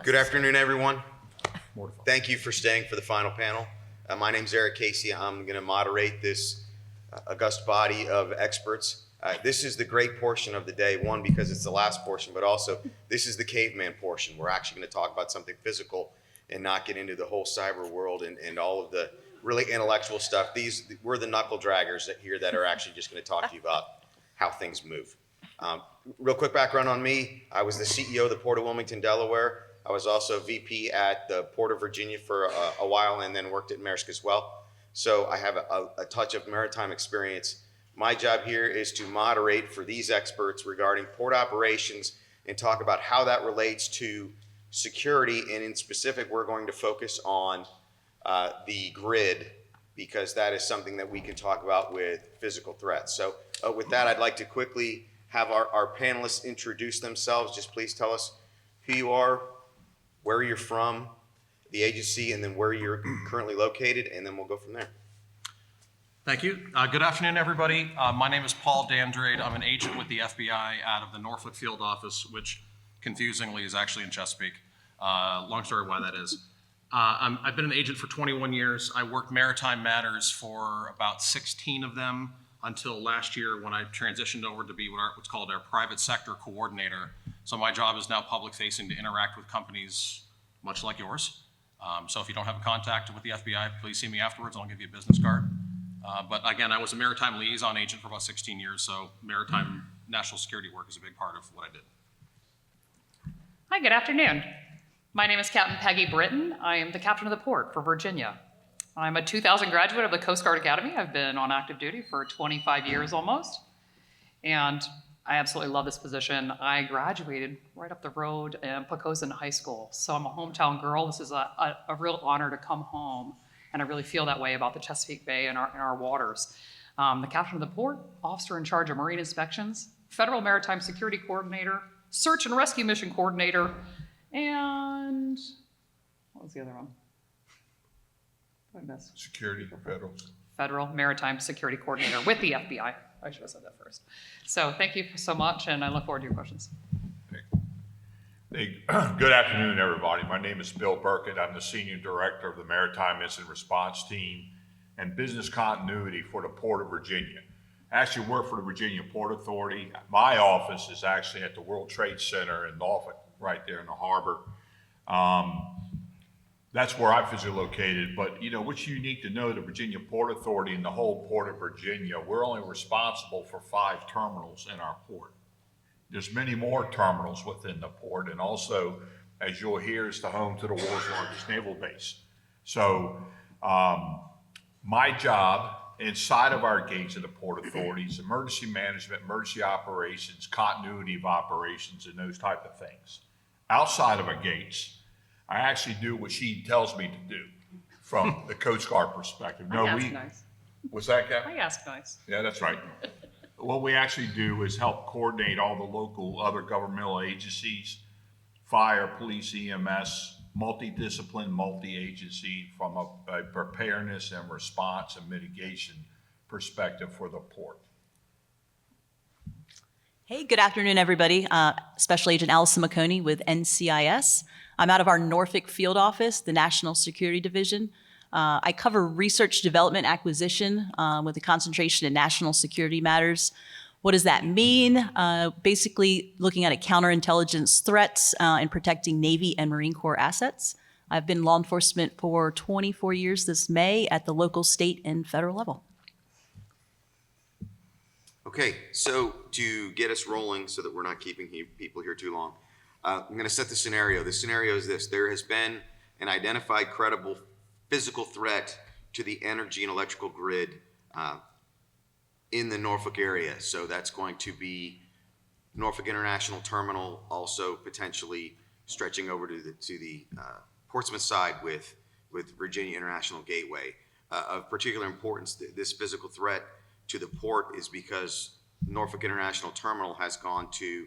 Good afternoon, everyone. Thank you for staying for the final panel. My name is Eric Casey. I'm going to moderate this august body of experts. This is the great portion of the day, one, because it's the last portion, but also this is the caveman portion. We're actually going to talk about something physical and not get into the whole cyber world and all of the really intellectual stuff. We're the knuckle draggers here that are actually just going to talk to you about how things move. Real quick background on me. I was the CEO of the Port of Wilmington, Delaware. I was also VP at the Port of Virginia for a while and then worked at Maersk as well. So I have a touch of maritime experience. My job here is to moderate for these experts regarding port operations and talk about how that relates to security. And in specific, we're going to focus on the grid because that is something that we can talk about with physical threats. So with that, I'd like to quickly have our panelists introduce themselves. Just please tell us who you are, where you're from, the agency, and then where you're currently located, and then we'll go from there. Thank you. Good afternoon, everybody. My name is Paul Dandrade. I'm an agent with the FBI out of the Norfolk Field Office, which confusingly is actually in Chesapeake. Long story why that is. I've been an agent for 21 years. I worked maritime matters for about 16 of them until last year when I transitioned over to be what's called our private sector coordinator. So my job is now public facing to interact with companies much like yours. So if you don't have a contact with the FBI, please see me afterwards. I'll give you a business card. But again, I was a maritime liaison agent for about 16 years. So maritime national security work is a big part of what I did. Hi, good afternoon. My name is Captain Peggy Britton. I am the captain of the port for Virginia. I'm a 2000 graduate of the Coast Guard Academy. I've been on active duty for 25 years almost. And I absolutely love this position. I graduated right up the road in Pocosin High School. So I'm a hometown girl. This is a real honor to come home. And I really feel that way about the Chesapeake Bay and our waters. The captain of the port, officer in charge of marine inspections, federal maritime security coordinator, search and rescue mission coordinator, and what was the other one? What did I miss? Security, federal. Federal Maritime Security Coordinator with the FBI. I should have said that first. So thank you so much, and I look forward to your questions. Hey, good afternoon, everybody. My name is Bill Burkett. I'm the Senior Director of the Maritime Incident Response Team and Business Continuity for the Port of Virginia. I actually work for the Virginia Port Authority. My office is actually at the World Trade Center in Norfolk, right there in the harbor. That's where I'm physically located, but what's unique to know, the Virginia Port Authority and the whole Port of Virginia, we're only responsible for 5 terminals in our port. There's many more terminals within the port, and also, as you'll hear, it's the home to the world's largest naval base. So my job inside of our gates of the Port Authority is emergency management, emergency operations, continuity of operations, and those type of things. Outside of our gates, I actually do what she tells me to do from the Coast Guard perspective. Nice. What's that, Captain? I ask nice. Yeah, that's right. What we actually do is help coordinate all the local other governmental agencies, fire, police, EMS, multidiscipline, multi-agency from a preparedness and response and mitigation perspective for the port. Hey, good afternoon, everybody. Special Agent Allison McConey with NCIS. I'm out of our Norfolk Field Office, the National Security Division. I cover research, development, acquisition with a concentration in national security matters. What does that mean? Basically, looking at counterintelligence threats and protecting Navy and Marine Corps assets. I've been in law enforcement for 24 years this May at the local, state, and federal level. Okay, so to get us rolling so that we're not keeping people here too long, I'm going to set the scenario. The scenario is this. There has been an identified credible physical threat to the energy and electrical grid in the Norfolk area. So that's going to be Norfolk International Terminal, also potentially stretching over to the Portsmouth side with Virginia International Gateway. Of particular importance, this physical threat to the port is because Norfolk International Terminal has gone to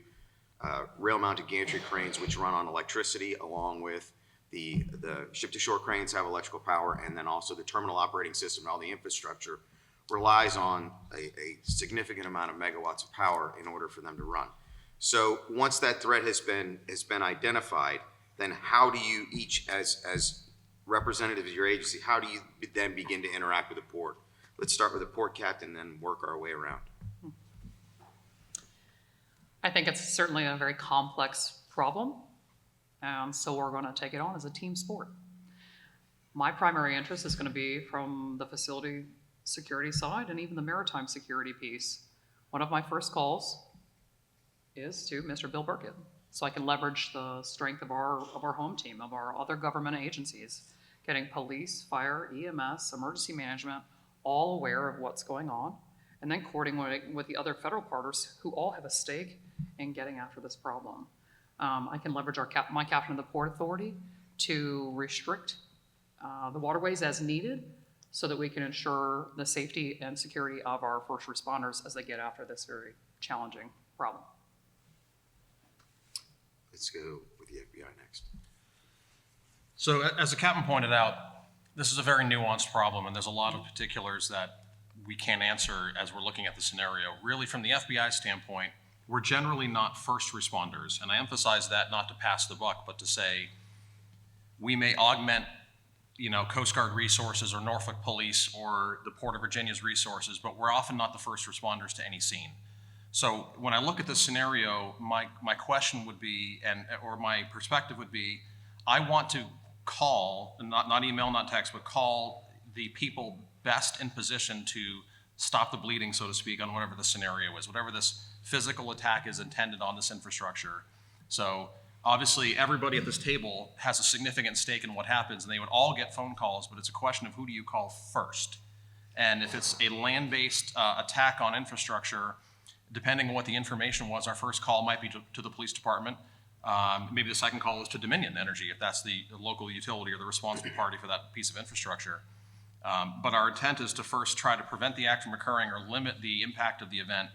rail-mounted gantry cranes which run on electricity, along with the ship-to-shore cranes have electrical power, and then also the terminal operating system and all the infrastructure relies on a significant amount of megawatts of power in order for them to run. So once that threat has been identified, then how do you each, as representatives of your agency, how do you then begin to interact with the port? Let's start with the port captain, then work our way around. I think it's certainly a very complex problem, and so we're going to take it on as a team sport. My primary interest is going to be from the facility security side and even the maritime security piece. One of my first calls is to Mr. Bill Burkett, so I can leverage the strength of our home team, of our other government agencies, getting police, fire, EMS, emergency management, all aware of what's going on, and then coordinating with the other federal partners who all have a stake in getting after this problem. I can leverage my captain of the Port Authority to restrict the waterways as needed so that we can ensure the safety and security of our first responders as they get after this very challenging problem. Let's go with the FBI next. So as the captain pointed out, this is a very nuanced problem, and there's a lot of particulars that we can't answer as we're looking at the scenario. Really, from the FBI standpoint, we're generally not first responders, and I emphasize that not to pass the buck, but to say we may augment, Coast Guard resources or Norfolk Police or the Port of Virginia's resources, but we're often not the first responders to any scene. So when I look at this scenario, my question would be, or my perspective would be, I want to call, not email, not text, but call the people best in position to stop the bleeding, so to speak, on whatever the scenario is, whatever this physical attack is intended on this infrastructure. So obviously, everybody at this table has a significant stake in what happens, and they would all get phone calls, but it's a question of who do you call first. And if it's a land-based attack on infrastructure, depending on what the information was, our first call might be to the police department. Maybe the second call is to Dominion Energy, if that's the local utility or the responsible party for that piece of infrastructure. But our intent is to first try to prevent the act from occurring or limit the impact of the event.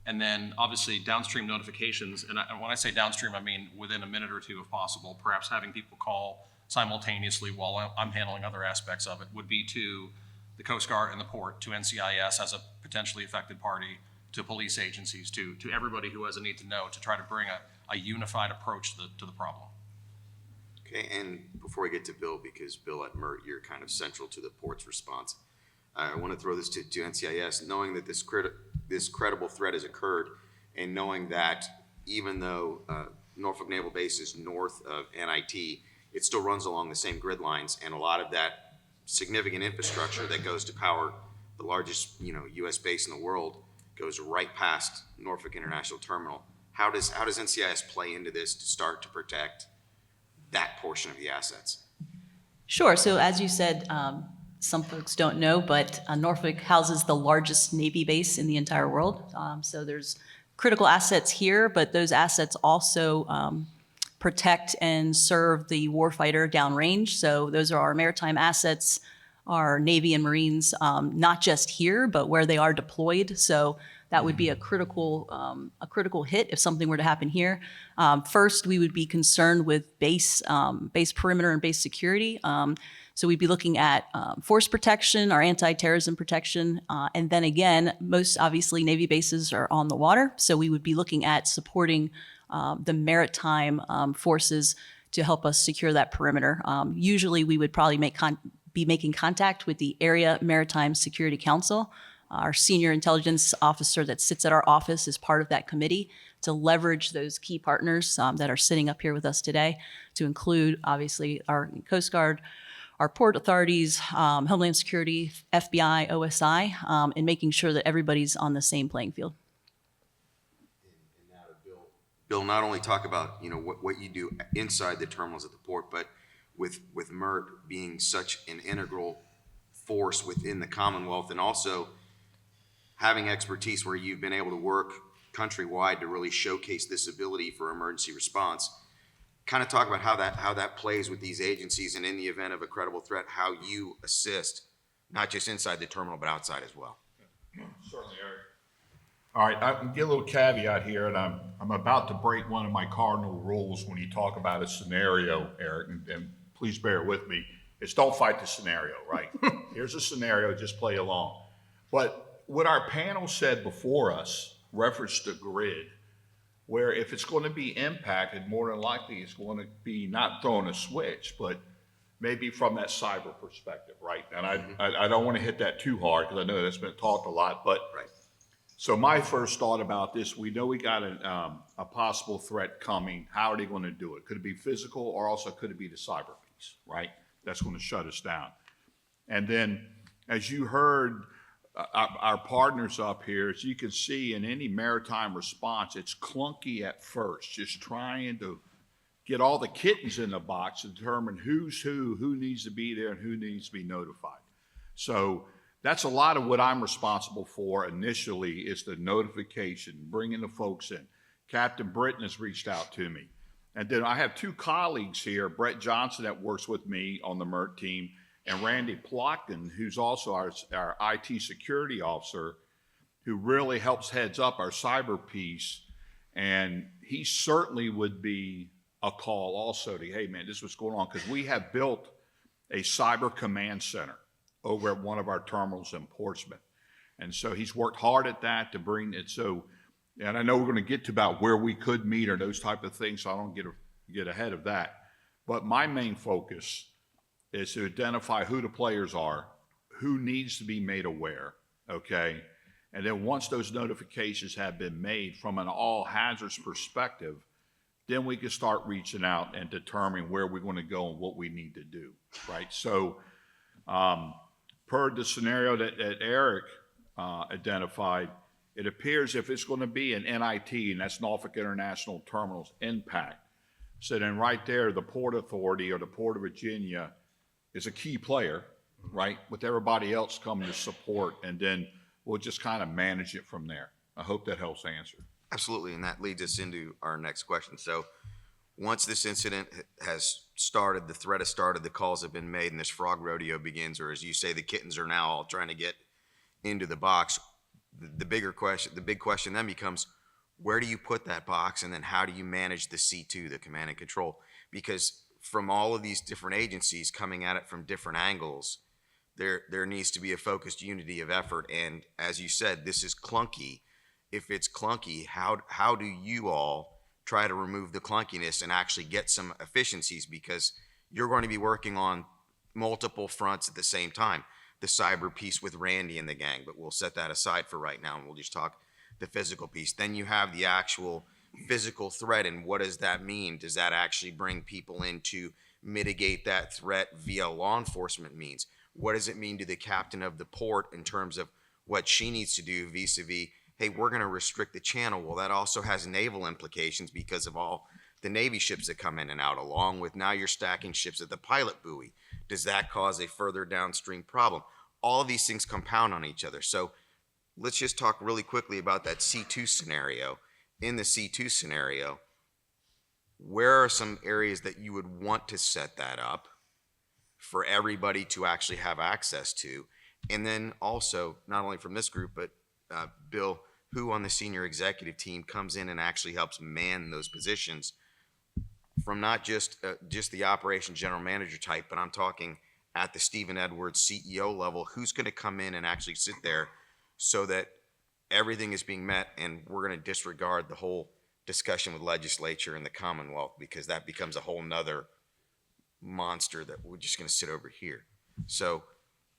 And then obviously downstream notifications, and when I say downstream, I mean within a minute or two if possible, perhaps having people call simultaneously while I'm handling other aspects of it, would be to the Coast Guard and the port, to NCIS as a potentially affected party, to police agencies, to everybody who has a need to know, to try to bring a unified approach to the problem. Okay, and before we get to Bill, because Bill at MERT, you're kind of central to the port's response, I want to throw this to NCIS, knowing that this credible threat has occurred, and knowing that even though Norfolk Naval Base is north of NIT, it still runs along the same grid lines, and a lot of that significant infrastructure that goes to power the largest, U.S. base in the world goes right past Norfolk International Terminal. How does NCIS play into this to start to protect that portion of the assets? Sure. So as you said, some folks don't know, but Norfolk houses the largest Navy base in the entire world. So there's critical assets here, but those assets also protect and serve the warfighter downrange. So those are our maritime assets, our Navy and Marines, not just here, but where they are deployed. So that would be a critical hit if something were to happen here. First, we would be concerned with base perimeter and base security. So we'd be looking at force protection, our anti-terrorism protection, and then again, most obviously Navy bases are on the water. So we would be looking at supporting the maritime forces to help us secure that perimeter. Usually we would probably be making contact with the Area Maritime Security Council. Our senior intelligence officer that sits at our office is part of that committee to leverage those key partners that are sitting up here with us today, to include obviously our Coast Guard, our port authorities, Homeland Security, FBI, OSI, and making sure that everybody's on the same playing field. And now to Bill, not only talk about what you do inside the terminals at the port, but with MERT being such an integral force within the Commonwealth, and also having expertise where you've been able to work countrywide to really showcase this ability for emergency response. Kind of talk about how that plays with these agencies, and in the event of a credible threat, how you assist, not just inside the terminal, but outside as well. Certainly, Eric. All right, I can get a little caveat here, and I'm about to break one of my cardinal rules when you talk about a scenario, Eric, and please bear with me. It's don't fight the scenario, right? Here's a scenario, just play along. But what our panel said before us referenced the grid. where if it's going to be impacted, more than likely it's going to be not throwing a switch, but maybe from that cyber perspective, right? And I don't want to hit that too hard because I know that's been talked a lot, but Right. so my first thought about this, we know we got a possible threat coming. How are they going to do it? Could it be physical, or also could it be the cyber piece, right? That's going to shut us down. And then, as you heard our partners up here, as you can see in any maritime response, it's clunky at first, just trying to get all the kittens in the box to determine who's who needs to be there, and who needs to be notified. So that's a lot of what I'm responsible for initially, is the notification, bringing the folks in. Captain Britton has reached out to me. And then I have two colleagues here, Brett Johnson that works with me on the MERT team, and Randy Plotkin, who's also our IT security officer, who really helps heads up our cyber piece. And he certainly would be a call also to, hey man, this is what's going on, because we have built a cyber command center over at one of our terminals in Portsmouth. And so he's worked hard at that to bring it. So, and I know we're going to get to about where we could meet or those type of things, so I don't get ahead of that. But my main focus is to identify who the players are, who needs to be made aware, okay? And then once those notifications have been made from an all hazards perspective, then we can start reaching out and determining where we're going to go and what we need to do, right? So per the scenario that Eric identified, it appears if it's going to be an NIT, and that's Norfolk International Terminal's impact, so then right there, the Port Authority or the Port of Virginia is a key player, right, with everybody else coming to support, and then we'll just kind of manage it from there. I hope that helps answer. Absolutely, and that leads us into our next question. So once this incident has started, the threat has started, the calls have been made, and this frog rodeo begins, or as you say, the kittens are now all trying to get into the box, the big question then becomes, where do you put that box, and then how do you manage the C2, the command and control? Because from all of these different agencies coming at it from different angles, there needs to be a focused unity of effort. And as you said, this is clunky. If it's clunky, how do you all try to remove the clunkiness and actually get some efficiencies? Because you're going to be working on multiple fronts at the same time. The cyber piece with Randy and the gang, but we'll set that aside for right now and we'll just talk the physical piece. Then you have the actual physical threat, and what does that mean? Does that actually bring people in to mitigate that threat via law enforcement means? What does it mean to the captain of the port in terms of what she needs to do vis-a-vis, hey, we're going to restrict the channel? Well, that also has naval implications because of all the Navy ships that come in and out, along with now you're stacking ships at the pilot buoy. Does that cause a further downstream problem? All of these things compound on each other. So let's just talk really quickly about that C2 scenario. In the C2 scenario, where are some areas that you would want to set that up for everybody to actually have access to? And then also, not only from this group, but Bill, who on the senior executive team comes in and actually helps man those positions from not just the operation general manager type, but I'm talking at the Stephen Edwards CEO level, who's going to come in and actually sit there so that everything is being met, and we're going to disregard the whole discussion with legislature and the Commonwealth, because that becomes a whole nother monster that we're just going to sit over here. So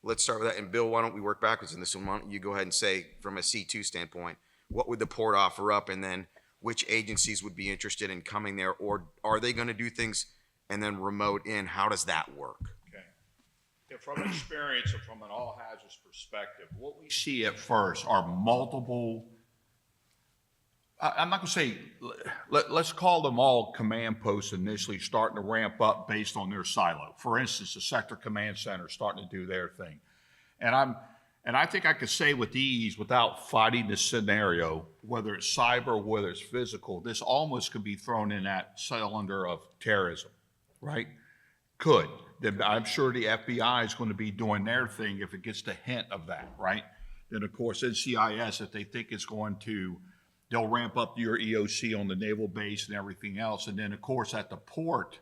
let's start with that. And Bill, why don't we work backwards in this one? Why don't you go ahead and say, from a C2 standpoint, what would the port offer up, and then which agencies would be interested in coming there, or are they going to do things and then remote in? How does that work? Yeah, from experience and from an all hazards perspective, what we see at first are multiple, I'm not going to say, let's call them all command posts initially starting to ramp up based on their silo. For instance, the sector command center starting to do their thing. And I think I could say with ease, without fighting the scenario, whether it's cyber, whether it's physical, this almost could be thrown in that cylinder of terrorism, right? Could. Then I'm sure the FBI is going to be doing their thing if it gets the hint of that, right? Then, of course, NCIS, if they think it's going to, they'll ramp up your EOC on the naval base and everything else. And then, of course, at the port,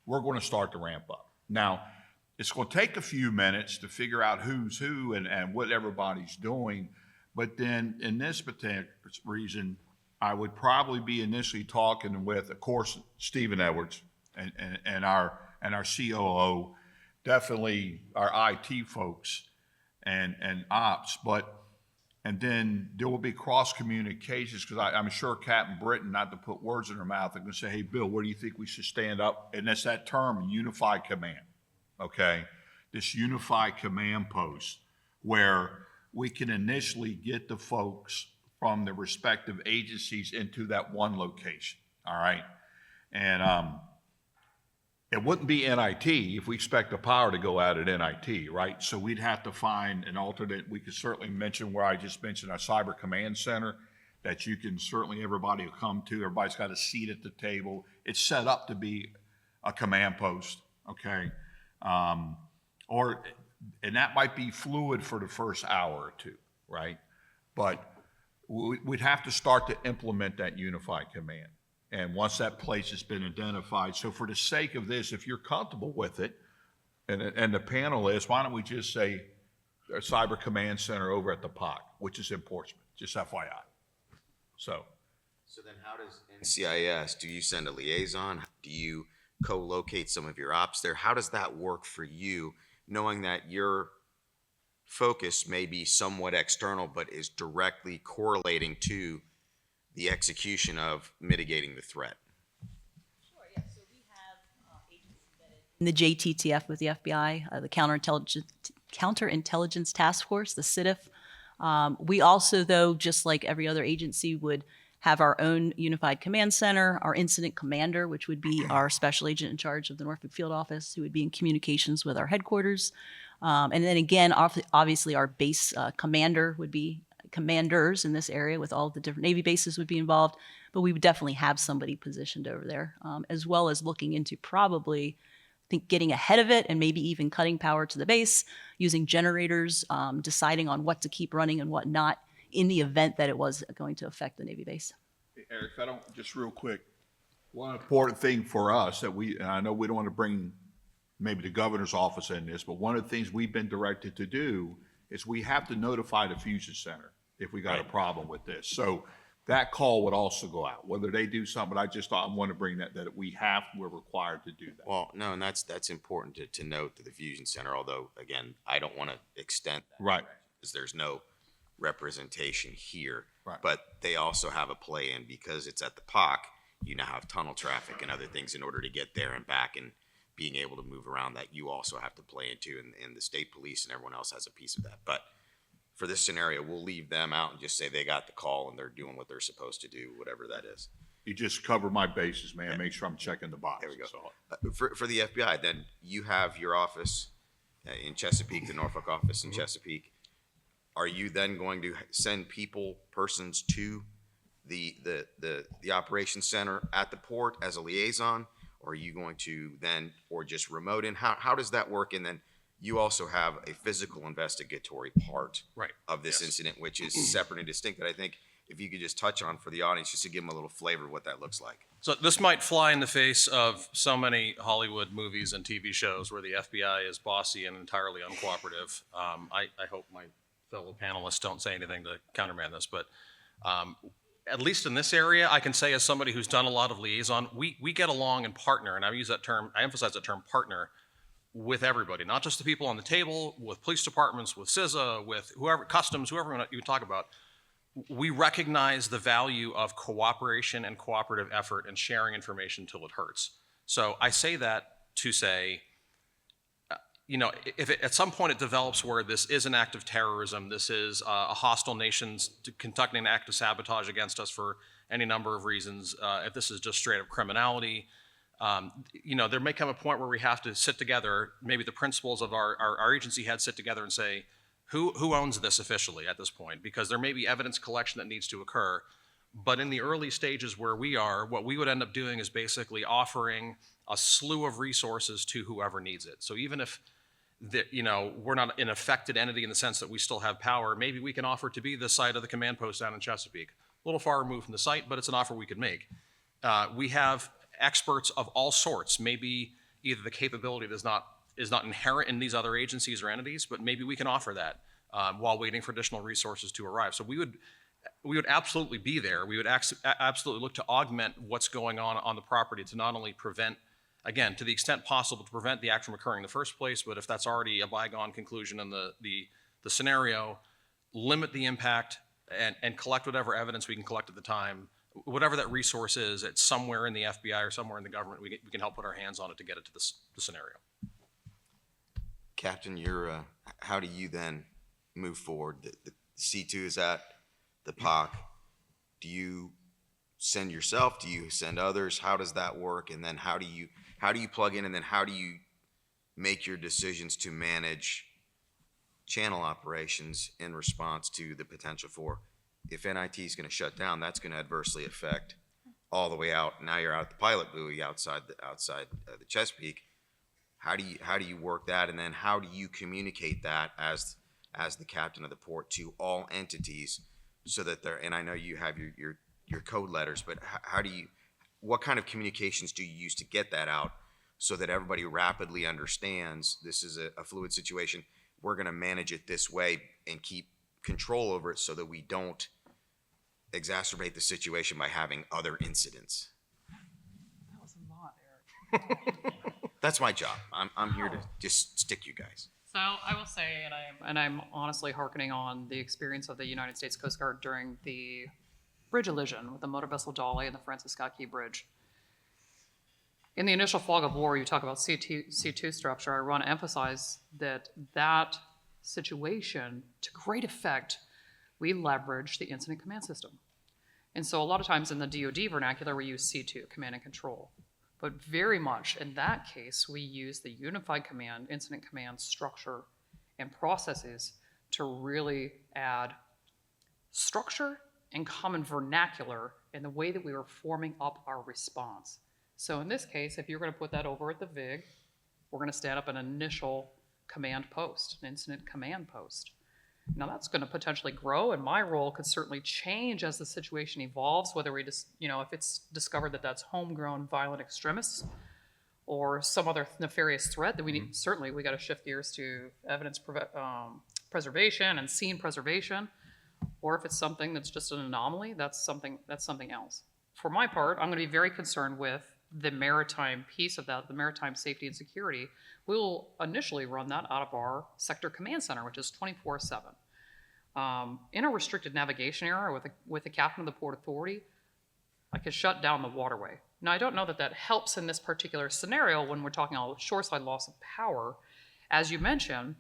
we're going to start to ramp up. Now, it's going to take a few minutes to figure out who's who and what everybody's doing. But then, in this particular reason, I would probably be initially talking with, of course, Stephen Edwards and our COO, definitely our IT folks and ops, and then there will be cross communications because I'm sure Captain Britton, not to put words in her mouth, I'm going to say, hey, Bill, where do you think we should stand up? And that's that term, unified command, okay? This unified command post where we can initially get the folks from the respective agencies into that one location, all right? And it wouldn't be NIT if we expect the power to go out at NIT, right? So we'd have to find an alternate. We could certainly mention where I just mentioned our cyber command center that you can certainly, everybody will come to. Everybody's got a seat at the table. It's set up to be a command post, okay? And that might be fluid for the first hour or two, right? But we'd have to start to implement that unified command. And once that place has been identified, so for the sake of this, if you're comfortable with it, and the panel is, why don't we just say a Cyber Command Center over at the POC, which is in Portsmouth, just FYI. So then how does NCIS, do you send a liaison? Do you co-locate some of your ops there? How does that work for you, knowing that your focus may be somewhat external, but is directly correlating to the execution of mitigating the threat? Sure, yeah. So we have agents embedded in the JTTF with the FBI, the Counterintelligence Task Force, the CITF. We also, though, just like every other agency, would have our own unified command center, our incident commander, which would be our special agent in charge of the Norfolk Field Office, who would be in communications with our headquarters. And then again, obviously our base commander would be commanders in this area with all the different Navy bases would be involved, but we would definitely have somebody positioned over there, as well as looking into probably, I think, getting ahead of it and maybe even cutting power to the base, using generators, deciding on what to keep running and what not in the event that it was going to affect the Navy base. Eric, if I don't, just real quick, one important thing for us that and I know we don't want to bring maybe the governor's office in this, but one of the things we've been directed to do is we have to notify the fusion center if we got a problem with this. So that call would also go out, whether they do something, but I just thought I want to bring that we're required to do that. Well, no, and that's important to note to the Fusion Center, although, again, I don't want to extend that. Right. Because there's no representation here. Right. But they also have a play in because it's at the POC, you now have tunnel traffic and other things in order to get there and back and being able to move around that you also have to play into, and the state police and everyone else has a piece of that. But for this scenario, we'll leave them out and just say they got the call and they're doing what they're supposed to do, whatever that is. You just cover my bases, man. Make sure I'm checking the box. There we go. So, For the FBI, then you have your office in Chesapeake, the Norfolk office in Chesapeake. Are you then going to send persons to the operations center at the port as a liaison? Or are you going to then, or just remote in? How does that work? And then you also have a physical investigatory part of this incident, which is separate and distinct, that I think if you could just touch on for the audience, just to give them a little flavor of what that looks like. So this might fly in the face of so many Hollywood movies and TV shows where the FBI is bossy and entirely uncooperative. I hope my fellow panelists don't say anything to countermand this, but at least in this area, I can say as somebody who's done a lot of liaison, we get along and partner, and I emphasize that term partner, with everybody, not just the people on the table, with police departments, with CISA, with whoever, customs, whoever you talk about. We recognize the value of cooperation and cooperative effort and sharing information till it hurts. So I say that to say, if at some point it develops where this is an act of terrorism, this is a hostile nations conducting an act of sabotage against us for any number of reasons, if this is just straight up criminality, there may come a point where we have to sit together, maybe the principals of our agency heads sit together and say, who owns this officially at this point? Because there may be evidence collection that needs to occur. But in the early stages where we are, what we would end up doing is basically offering a slew of resources to whoever needs it. So even if we're not an affected entity in the sense that we still have power, maybe we can offer to be the site of the command post down in Chesapeake. A little far removed from the site, but it's an offer we could make. We have experts of all sorts. Maybe either the capability is not inherent in these other agencies or entities, but maybe we can offer that while waiting for additional resources to arrive. So we would we would absolutely be there. We would absolutely look to augment what's going on the property to not only prevent, again, to the extent possible, to prevent the act from occurring in the first place, but if that's already a bygone conclusion in the scenario, limit the impact and collect whatever evidence we can collect at the time. Whatever that resource is, it's somewhere in the FBI or somewhere in the government, we can help put our hands on it to get it to the scenario. Captain, how do you then move forward? The C2 is at the POC. Do you send yourself? Do you send others? How does that work? And then how do you plug in? And then how do you make your decisions to manage channel operations in response to the potential for, if NIT is going to shut down, that's going to adversely affect all the way out. Now you're out at the pilot buoy outside the Chesapeake. How do you work that? And then how do you communicate that as the captain of the port to all entities so that they're, and I know you have your code letters, but what kind of communications do you use to get that out so that everybody rapidly understands this is a fluid situation? We're going to manage it this way and keep control over it so that we don't exacerbate the situation by having other incidents. That was a lot, Eric. That's my job. I'm here to just stick you guys. So I will say, and I'm honestly hearkening on the experience of the United States Coast Guard during the bridge elision with the motor vessel Dolly and the Francis Scott Key Bridge. In the initial fog of war, you talk about C2 structure. I want to emphasize that situation, to great effect, we leverage the incident command system. And so a lot of times in the DoD vernacular, we use C2, command and control. But very much in that case, we use the unified command, incident command structure and processes to really add structure and common vernacular in the way that we were forming up our response. So in this case, if you're going to put that over at the VIG, we're going to stand up an initial command post, an incident command post. Now that's going to potentially grow, and my role could certainly change as the situation evolves, whether we just, if it's discovered that that's homegrown violent extremists or some other nefarious threat that we need, certainly we got to shift gears to evidence preservation and scene preservation, or if it's something that's just an anomaly, that's something else. For my part, I'm going to be very concerned with the maritime piece of that, the maritime safety and security. We'll initially run that out of our sector command center, which is 24/7. In a restricted navigation area with the captain of the Port Authority, I could shut down the waterway. Now, I don't know that that helps in this particular scenario when we're talking about shoreside loss of power. As you mentioned,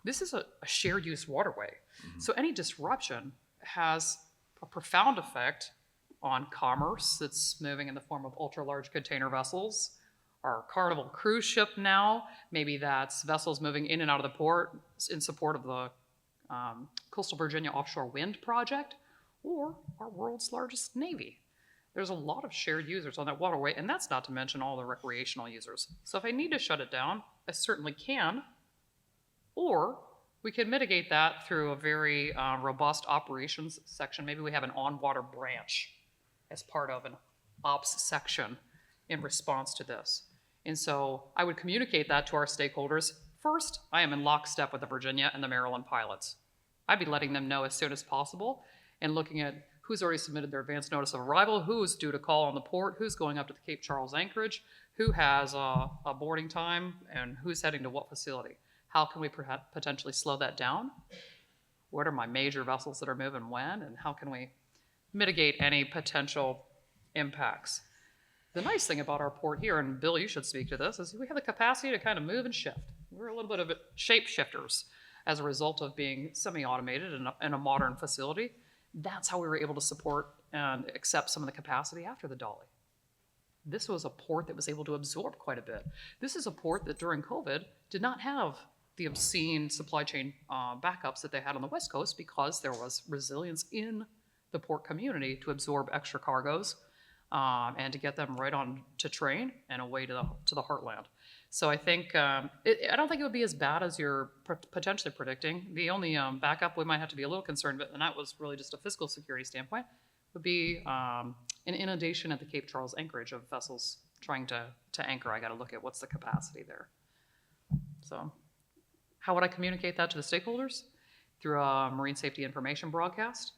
this is a shared use waterway. So any disruption has a profound effect on commerce that's moving in the form of ultra-large container vessels, our Carnival cruise ship now, maybe that's vessels moving in and out of the port in support of the Coastal Virginia Offshore Wind Project, or our world's largest Navy. There's a lot of shared users on that waterway, and that's not to mention all the recreational users. So if I need to shut it down, I certainly can, or we can mitigate that through a very robust operations section. Maybe we have an on-water branch as part of an ops section in response to this. And so I would communicate that to our stakeholders. First, I am in lockstep with the Virginia and the Maryland pilots. I'd be letting them know as soon as possible and looking at who's already submitted their advance notice of arrival, who's due to call on the port, who's going up to the Cape Charles anchorage, who has a boarding time, and who's heading to what facility. How can we potentially slow that down? What are my major vessels that are moving when, and how can we mitigate any potential impacts? The nice thing about our port here, and Bill, you should speak to this, is we have the capacity to kind of move and shift. We're a little bit of shapeshifters as a result of being semi-automated in a modern facility. That's how we were able to support and accept some of the capacity after the Dolly. This was a port that was able to absorb quite a bit. This is a port that during COVID did not have the obscene supply chain backups that they had on the West Coast because there was resilience in the port community to absorb extra cargoes and to get them right on to train and away to the heartland. So I think, I don't think it would be as bad as you're potentially predicting. The only backup we might have to be a little concerned with, and that was really just a fiscal security standpoint, would be an inundation at the Cape Charles anchorage of vessels trying to anchor. I got to look at what's the capacity there. So how would I communicate that to the stakeholders? Through a marine safety information broadcast.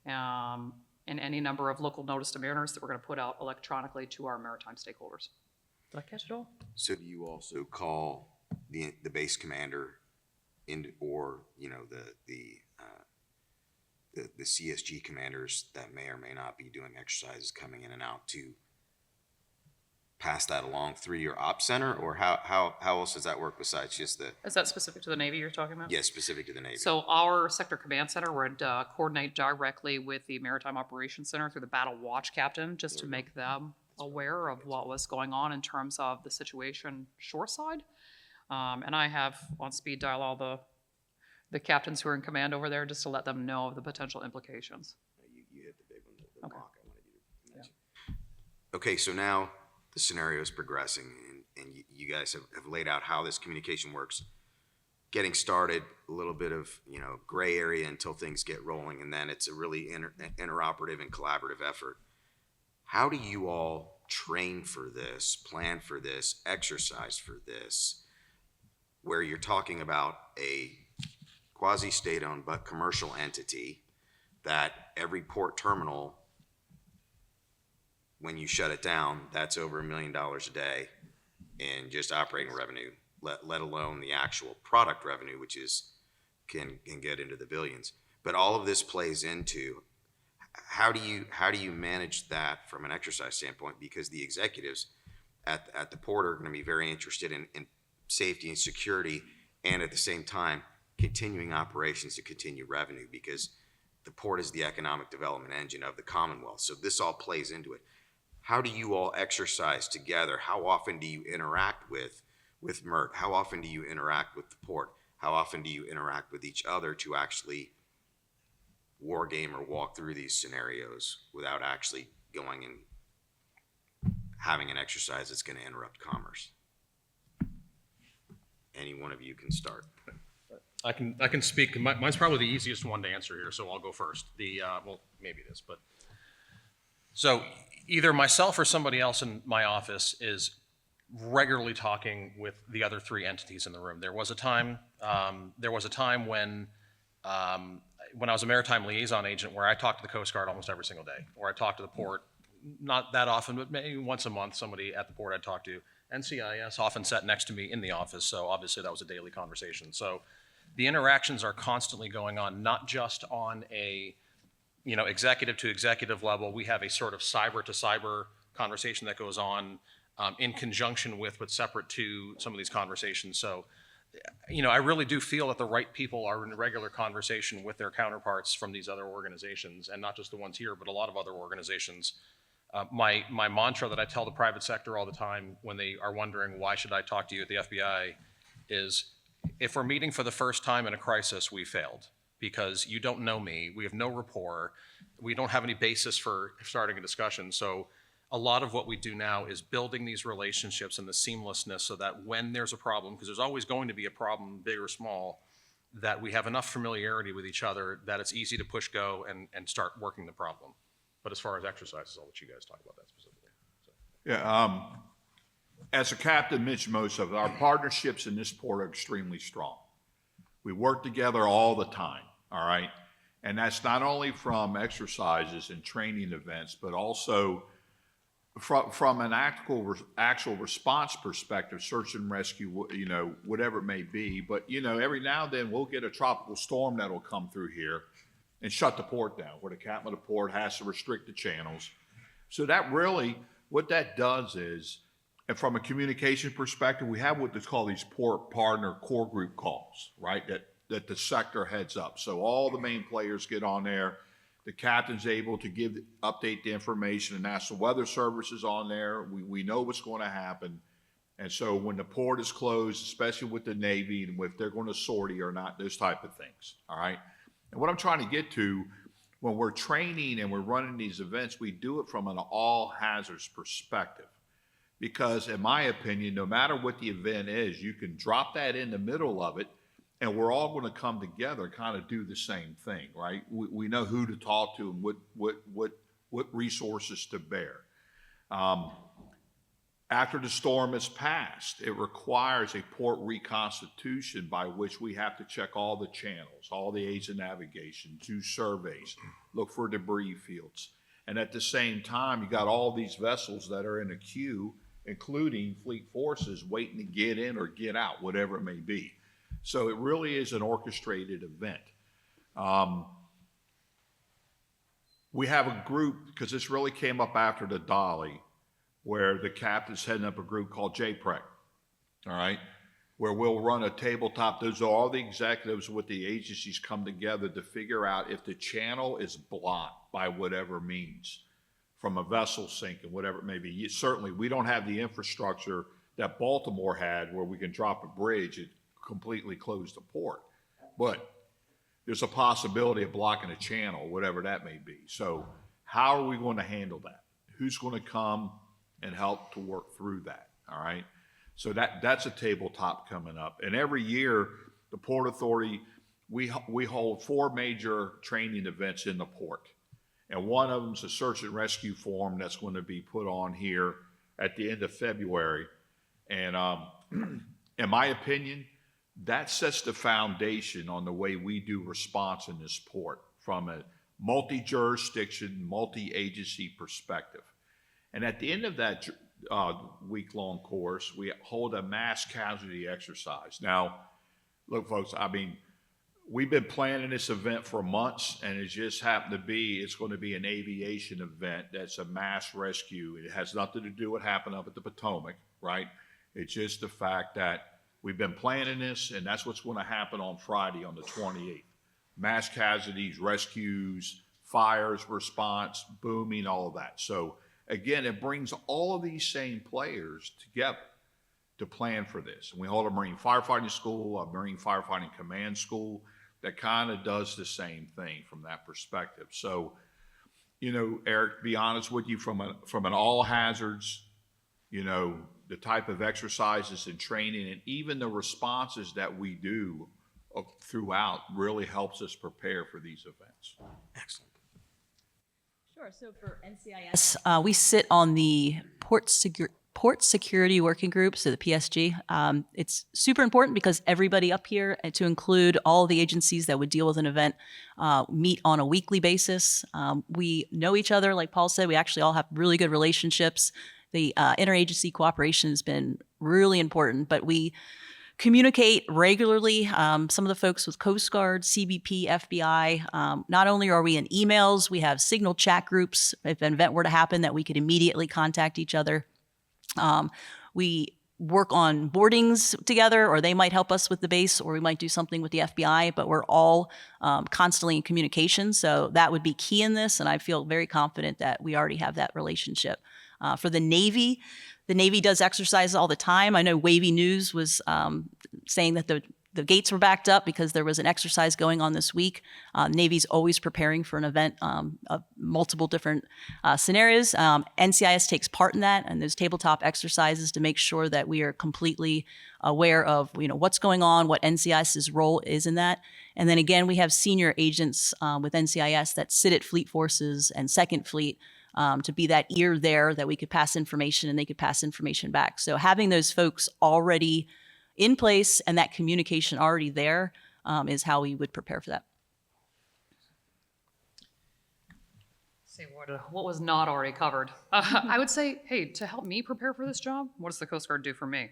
and any number of local notice to mariners that we're going to put out electronically to our maritime stakeholders. Did I catch it all? So do you also call the base commander in, or, you know, the CSG commanders that may or may not be doing exercises coming in and out to pass that along through your op center, or how else does that work besides just the, Is that specific to the Navy you're talking about? yeah, specific to the Navy? So our sector command center would coordinate directly with the Maritime Operations Center through the Battle Watch Captain, just to make them aware of what was going on in terms of the situation shoreside. And I have on speed dial all the captains who are in command over there, just to let them know of the potential implications. You hit the big one, the Okay. mock I wanted you to mention. Okay, so now the scenario is progressing, and you guys have laid out how this communication works. Getting started, a little bit of, you know, gray area until things get rolling, and then it's a really interoperative and collaborative effort. How do you all train for this, plan for this, exercise for this, where you're talking about a quasi-state-owned but commercial entity that every port terminal, when you shut it down, that's over $1 million a day in just operating revenue, let alone the actual product revenue, which is can get into the billions. But all of this plays into how do you manage that from an exercise standpoint? Because the executives at the port are going to be very interested in safety and security, and at the same time continuing operations to continue revenue, because the port is the economic development engine of the Commonwealth. So this all plays into it. How do you all exercise together? How often do you interact with MERT? How often do you interact with the port? How often do you interact with each other to actually war game or walk through these scenarios without actually going and having an exercise that's going to interrupt commerce? Any one of you can start. I can speak. Mine's probably the easiest one to answer here, so I'll go first. Well, maybe it is, but so either myself or somebody else in my office is regularly talking with the other three entities in the room. There was a time when I was a maritime liaison agent where I talked to the Coast Guard almost every single day, or I talked to the port, not that often, but maybe once a month, somebody at the port I'd talk to. NCIS often sat next to me in the office, so obviously that was a daily conversation. So the interactions are constantly going on, not just on a, you know, executive to executive level. We have a sort of cyber to cyber conversation that goes on in conjunction with, but separate to some of these conversations. So, you know, I really do feel that the right people are in regular conversation with their counterparts from these other organizations, and not just the ones here, but a lot of other organizations. My mantra that I tell the private sector all the time when they are wondering, why should I talk to you at the FBI, is if we're meeting for the first time in a crisis, we failed, because you don't know me, we have no rapport, we don't have any basis for starting a discussion. So a lot of what we do now is building these relationships and the seamlessness so that when there's a problem, because there's always going to be a problem, big or small, that we have enough familiarity with each other that it's easy to push go and start working the problem. But as far as exercises, I'll let you guys talk about that specifically. So. Yeah, as a captain mentioned most of it, our partnerships in this port are extremely strong. We work together all the time, all right? And that's not only from exercises and training events, but also from an actual response perspective, search and rescue, you know, whatever it may be. But, you know, every now and then we'll get a tropical storm that'll come through here and shut the port down, where the captain of the port has to restrict the channels. So that really, what that does is, and from a communication perspective, we have what they call these port partner core group calls, right? That the sector heads up. So all the main players get on there. The captain's able to update the information, and National Weather Service is on there. We know what's going to happen. And so when the port is closed, especially with the Navy, and if they're going to sortie or not, those type of things, all right? And what I'm trying to get to, when we're training and we're running these events, we do it from an all hazards perspective. Because in my opinion, no matter what the event is, you can drop that in the middle of it, and we're all going to come together, kind of do the same thing, right? We know who to talk to and what resources to bear. After the storm is passed, it requires a port reconstitution by which we have to check all the channels, all the aids of navigation, do surveys, look for debris fields. And at the same time, you got all these vessels that are in a queue, including fleet forces waiting to get in or get out, whatever it may be. So it really is an orchestrated event. We have a group, because this really came up after the Dolly, where the captain's heading up a group called JPREC, all right, where we'll run a tabletop. Those are all the executives with the agencies come together to figure out if the channel is blocked by whatever means, from a vessel sinking, whatever it may be. Certainly, we don't have the infrastructure that Baltimore had where we can drop a bridge and completely close the port. But there's a possibility of blocking a channel, whatever that may be. So how are we going to handle that? Who's going to come and help to work through that, all right? So that's a tabletop coming up. And every year, the Port Authority, we hold 4 major training events in the port. And one of them is a search and rescue forum that's going to be put on here at the end of February. And in my opinion, that sets the foundation on the way we do response in this port from a multi-jurisdiction, multi-agency perspective. And at the end of that week-long course, we hold a mass casualty exercise. Now, look, folks, I mean, we've been planning this event for months, and it just happened to be, it's going to be an aviation event that's a mass rescue. It has nothing to do with what happened up at the Potomac, right? It's just the fact that we've been planning this, and that's what's going to happen on Friday on the 28th. Mass casualties, rescues, fires, response, booming, all of that. So again, it brings all of these same players together to plan for this. And we hold a Marine Firefighting School, a Marine Firefighting Command School that kind of does the same thing from that perspective. So, you know, Eric, to be honest with you, from an all hazards, you know, the type of exercises and training and even the responses that we do throughout really helps us prepare for these events. Excellent. Sure. So for NCIS, we sit on the Port Security Working Group, so the PSG. It's super important because everybody up here, to include all the agencies that would deal with an event, meet on a weekly basis. We know each other, like Paul said. We actually all have really good relationships. The interagency cooperation has been really important, but we communicate regularly. Some of the folks with Coast Guard, CBP, FBI, not only are we in emails, we have signal chat groups. If an event were to happen, that we could immediately contact each other. We work on boardings together, or they might help us with the base, or we might do something with the FBI, but we're all constantly in communication. So that would be key in this, and I feel very confident that we already have that relationship. For the Navy does exercises all the time. I know Wavy News was saying that the gates were backed up because there was an exercise going on this week. Navy's always preparing for an event of multiple different scenarios. NCIS takes part in that and those tabletop exercises to make sure that we are completely aware of, you know, what's going on, what NCIS's role is in that. And then again, we have senior agents with NCIS that sit at Fleet Forces and Second Fleet to be that ear there that we could pass information and they could pass information back. So having those folks already in place and that communication already there is how we would prepare for that. Say what was not already covered. I would say, hey, to help me prepare for this job, what does the Coast Guard do for me?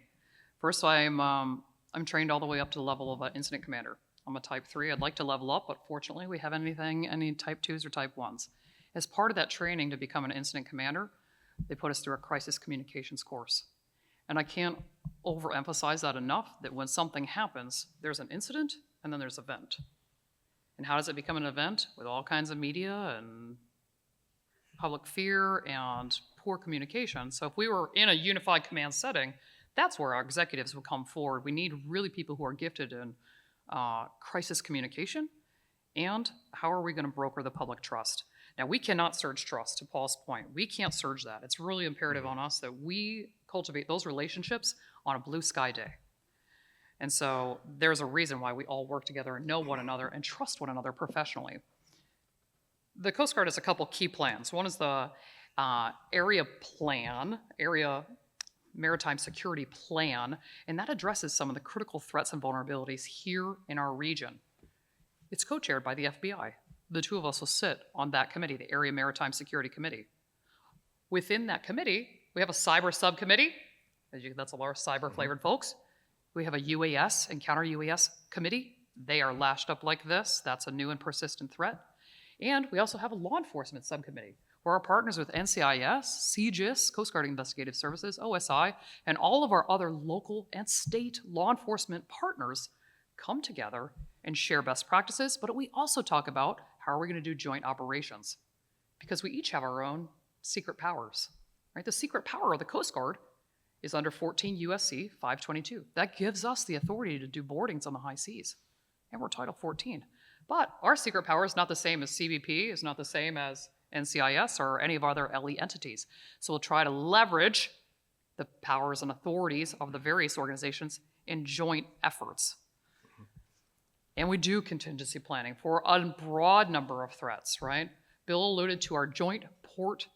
First, I'm trained all the way up to the level of an incident commander. I'm a Type 3. I'd like to level up, but fortunately, we have any Type 2s or Type 1s. As part of that training to become an incident commander, they put us through a crisis communications course. And I can't overemphasize that enough, that when something happens, there's an incident and then there's an event. And how does it become an event? With all kinds of media and public fear and poor communication. So if we were in a unified command setting, that's where our executives would come forward. We need really people who are gifted in crisis communication, and how are we going to broker the public trust? Now, we cannot surge trust, to Paul's point. We can't surge that. It's really imperative on us that we cultivate those relationships on a blue sky day. And so there's a reason why we all work together and know one another and trust one another professionally. The Coast Guard has a couple key plans. One is the area plan, area Maritime Security Plan, and that addresses some of the critical threats and vulnerabilities here in our region. It's co-chaired by the FBI. The two of us will sit on that committee, the Area Maritime Security Committee. Within that committee, we have a cyber subcommittee. That's a lot of cyber-flavored folks. We have a UAS and counter-UAS committee. They are lashed up like this. That's a new and persistent threat. And we also have a law enforcement subcommittee, where our partners with NCIS, CGIS, Coast Guard Investigative Services, OSI, and all of our other local and state law enforcement partners come together and share best practices, but we also talk about how are we going to do joint operations, because we each have our own secret powers, right? The secret power of the Coast Guard is under 14 USC 522. That gives us the authority to do boardings on the high seas, and we're Title 14. But our secret power is not the same as CBP, is not the same as NCIS or any of our other LE entities. So we'll try to leverage the powers and authorities of the various organizations in joint efforts. And we do contingency planning for a broad number of threats, right? Bill alluded to our Joint Port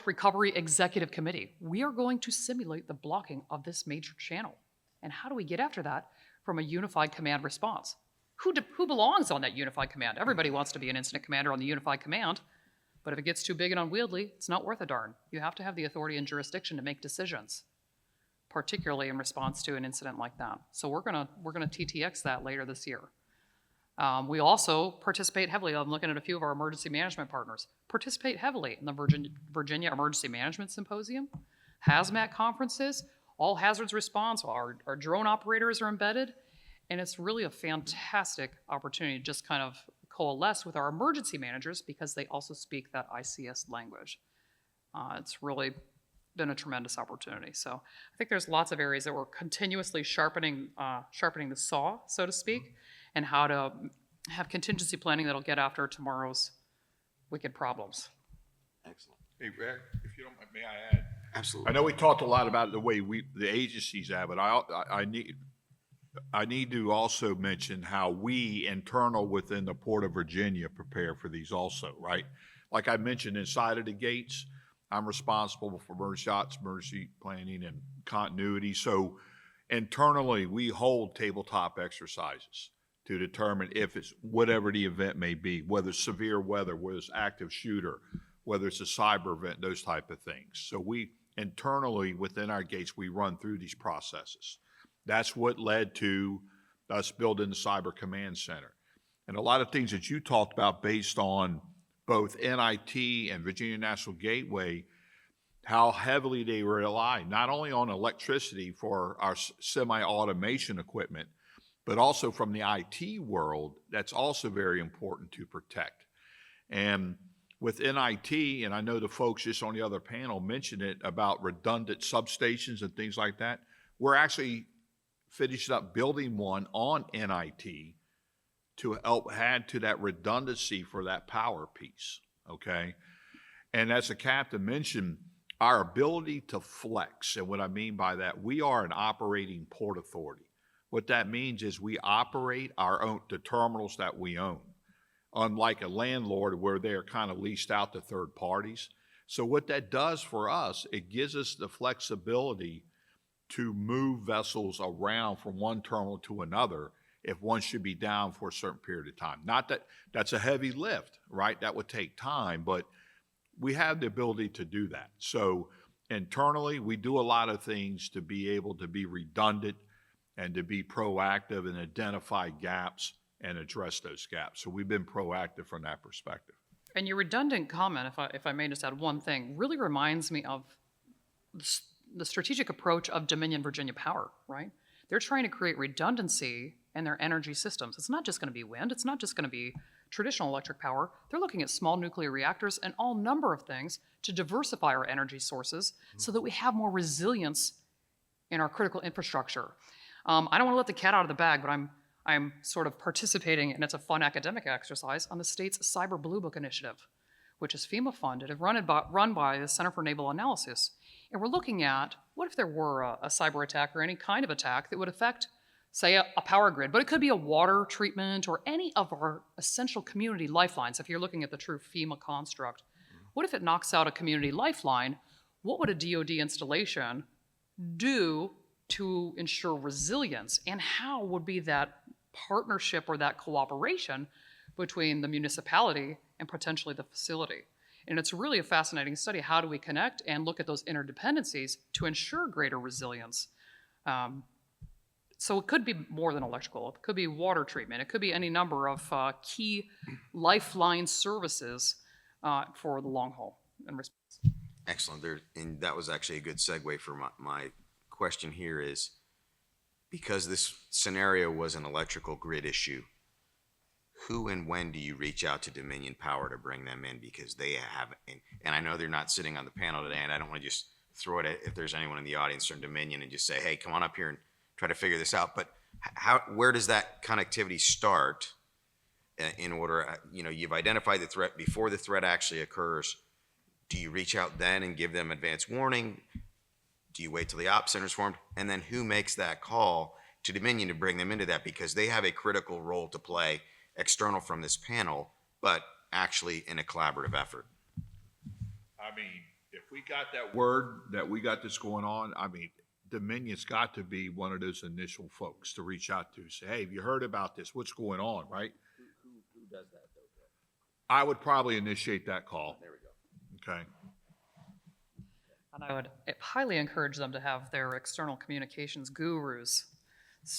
Recovery Executive Committee. We are going to simulate the blocking of this major channel. And how do we get after that? From a unified command response. Who belongs on that unified command? Everybody wants to be an incident commander on the unified command, but if it gets too big and unwieldy, it's not worth a darn. You have to have the authority and jurisdiction to make decisions, particularly in response to an incident like that. So we're gonna TTX that later this year. We also participate heavily, I'm looking at a few of our emergency management partners, participate heavily in the Virginia Emergency Management Symposium, hazmat conferences, all hazards response, our drone operators are embedded, and it's really a fantastic opportunity to just kind of coalesce with our emergency managers because they also speak that ICS language. It's really been a tremendous opportunity. So I think there's lots of areas that we're continuously sharpening the saw, so to speak, and how to have contingency planning that'll get after tomorrow's wicked problems. Excellent. Hey, Rick, if you don't mind, may I add? Absolutely. I know we talked a lot about the way the agencies have, but I need to also mention how we internal within the Port of Virginia prepare for these also, right? Like I mentioned, inside of the gates, I'm responsible for emergency planning and continuity. So internally, we hold tabletop exercises to determine if it's whatever the event may be, whether it's severe weather, whether it's active shooter, whether it's a cyber event, those type of things. So we internally within our gates, we run through these processes. That's what led to us building the Cyber Command Center. And a lot of things that you talked about based on both NIT and Virginia National Gateway, how heavily they rely not only on electricity for our semi-automation equipment, but also from the IT world, that's also very important to protect. And with NIT, and I know the folks just on the other panel mentioned it about redundant substations and things like that, we're actually finished up building one on NIT to help add to that redundancy for that power piece, okay? And as the captain mentioned, our ability to flex, and what I mean by that, we are an operating port authority. What that means is we operate the terminals that we own, unlike a landlord where they're kind of leased out to third parties. So what that does for us, it gives us the flexibility to move vessels around from one terminal to another if one should be down for a certain period of time. Not that that's a heavy lift, right? That would take time, but we have the ability to do that. So internally, we do a lot of things to be able to be redundant and to be proactive and identify gaps and address those gaps. So we've been proactive from that perspective. And your redundant comment, if I may just add one thing, really reminds me of the strategic approach of Dominion Virginia Power, right? They're trying to create redundancy in their energy systems. It's not just going to be wind. It's not just going to be traditional electric power. They're looking at small nuclear reactors and all number of things to diversify our energy sources so that we have more resilience in our critical infrastructure. I don't want to let the cat out of the bag, but I'm sort of participating, and it's a fun academic exercise, on the state's Cyber Blue Book initiative, which is FEMA funded and run by the Center for Naval Analysis. And we're looking at what if there were a cyber attack or any kind of attack that would affect, say, a power grid, but it could be a water treatment or any of our essential community lifelines. If you're looking at the true FEMA construct, what if it knocks out a community lifeline? what would a DoD installation do to ensure resilience, and how would be that partnership or that cooperation between the municipality and potentially the facility? And it's really a fascinating study. How do we connect and look at those interdependencies to ensure greater resilience? So it could be more than electrical. It could be water treatment. It could be any number of key lifeline services for the long haul and response. Excellent. There, and that was actually a good segue for my question here is, because this scenario was an electrical grid issue, who and when do you reach out to Dominion Power to bring them in? Because they have, and I know they're not sitting on the panel today, and I don't want to just throw it at, if there's anyone in the audience from Dominion, and just say, hey, come on up here and try to figure this out. But where does that connectivity start in order, you've identified the threat before the threat actually occurs. Do you reach out then and give them advance warning? Do you wait till the ops center is formed? And then who makes that call to Dominion to bring them into that? Because they have a critical role to play external from this panel, but actually in a collaborative effort. I mean, if we got that word that we got this going on, I mean, Dominion's got to be one of those initial folks to reach out to, say, hey, have you heard about this? What's going on, right? Who does that though? I would probably initiate that call. There we go. Okay. And I would highly encourage them to have their external communications gurus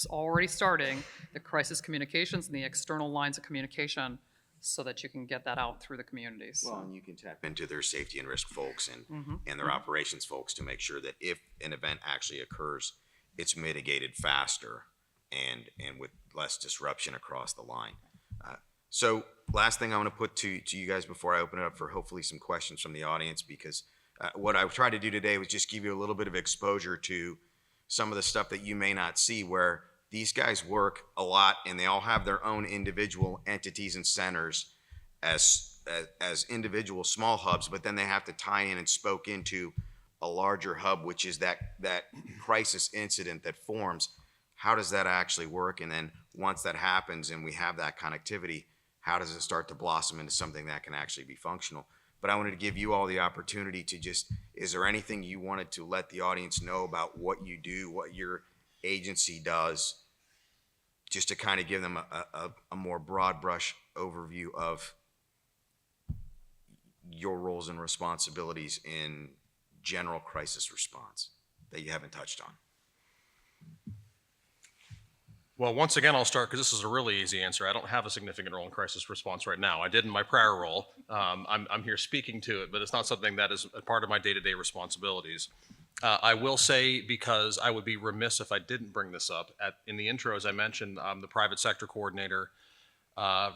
already starting the crisis communications and the external lines of communication so that you can get that out through the communities. Well, and you can tap into their safety and risk folks and their operations folks to make sure that if an event actually occurs, it's mitigated faster and with less disruption across the line. So last thing I want to put to you guys before I open it up for hopefully some questions from the audience, because what I've tried to do today was just give you a little bit of exposure to some of the stuff that you may not see, where these guys work a lot and they all have their own individual entities and centers as individual small hubs, but then they have to tie in and spoke into a larger hub, which is that crisis incident that forms. How does that actually work? And then once that happens and we have that connectivity, how does it start to blossom into something that can actually be functional? But I wanted to give you all the opportunity to just, is there anything you wanted to let the audience know about what you do, what your agency does, just to kind of give them a more broad brush overview of your roles and responsibilities in general crisis response that you haven't touched on? Well, once again, I'll start because this is a really easy answer. I don't have a significant role in crisis response right now. I did in my prior role. I'm here speaking to it, but it's not something that is a part of my day-to-day responsibilities. I will say, because I would be remiss if I didn't bring this up, in the intro, as I mentioned, I'm the private sector coordinator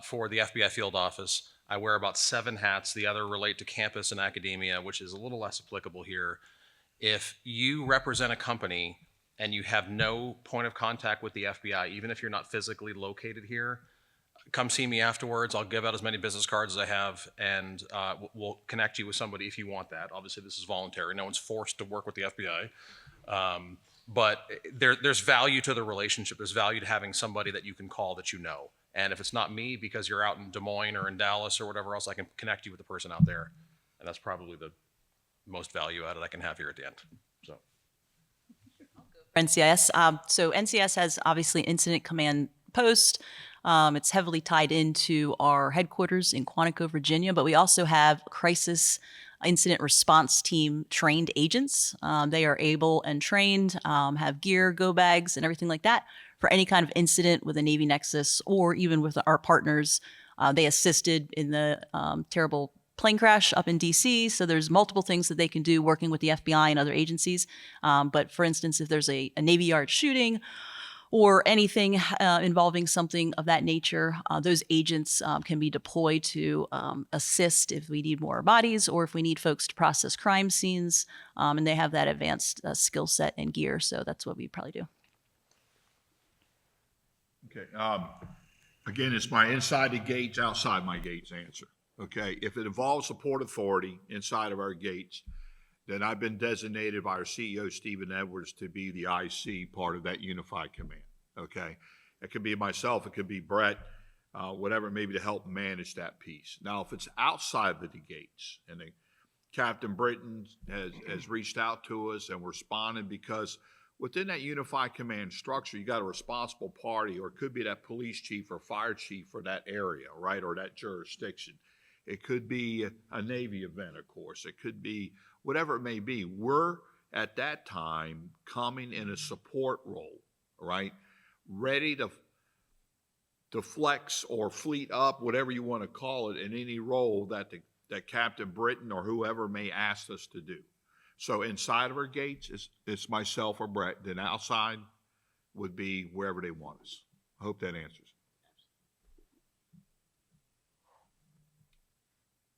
for the FBI field office. I wear about 7 hats. The other relate to campus and academia, which is a little less applicable here. If you represent a company and you have no point of contact with the FBI, even if you're not physically located here, come see me afterwards. I'll give out as many business cards as I have, and we'll connect you with somebody if you want that. Obviously, this is voluntary. No one's forced to work with the FBI. But there's value to the relationship. There's value to having somebody that you can call that you know. And if it's not me because you're out in Des Moines or in Dallas or whatever else, I can connect you with the person out there. And that's probably the most value added I can have here at the end. So. NCIS. So NCIS has obviously incident command post. It's heavily tied into our headquarters in Quantico, Virginia, but we also have crisis incident response team trained agents. They are able and trained, have gear, go bags, and everything like that for any kind of incident with a Navy Nexus or even with our partners. They assisted in the terrible plane crash up in DC. So there's multiple things that they can do working with the FBI and other agencies. But for instance, if there's a Navy Yard shooting or anything involving something of that nature, those agents can be deployed to assist if we need more bodies or if we need folks to process crime scenes. And they have that advanced skill set and gear. So that's what we probably do. Okay. Again, it's my inside the gates, outside my gates answer. Okay. If it involves the Port Authority inside of our gates, then I've been designated by our CEO, Stephen Edwards, to be the IC part of that unified command. Okay. It could be myself. It could be Brett, whatever, maybe to help manage that piece. Now, if it's outside of the gates and Captain Britton has reached out to us and responded because within that unified command structure, you got a responsible party, or it could be that police chief or fire chief for that area, right, or that jurisdiction. It could be a Navy event, of course. It could be whatever it may be. We're at that time coming in a support role, right, ready to flex or fleet up, whatever you want to call it, in any role that Captain Britton or whoever may ask us to do. So inside of our gates, it's myself or Brett. Then outside would be wherever they want us. I hope that answers.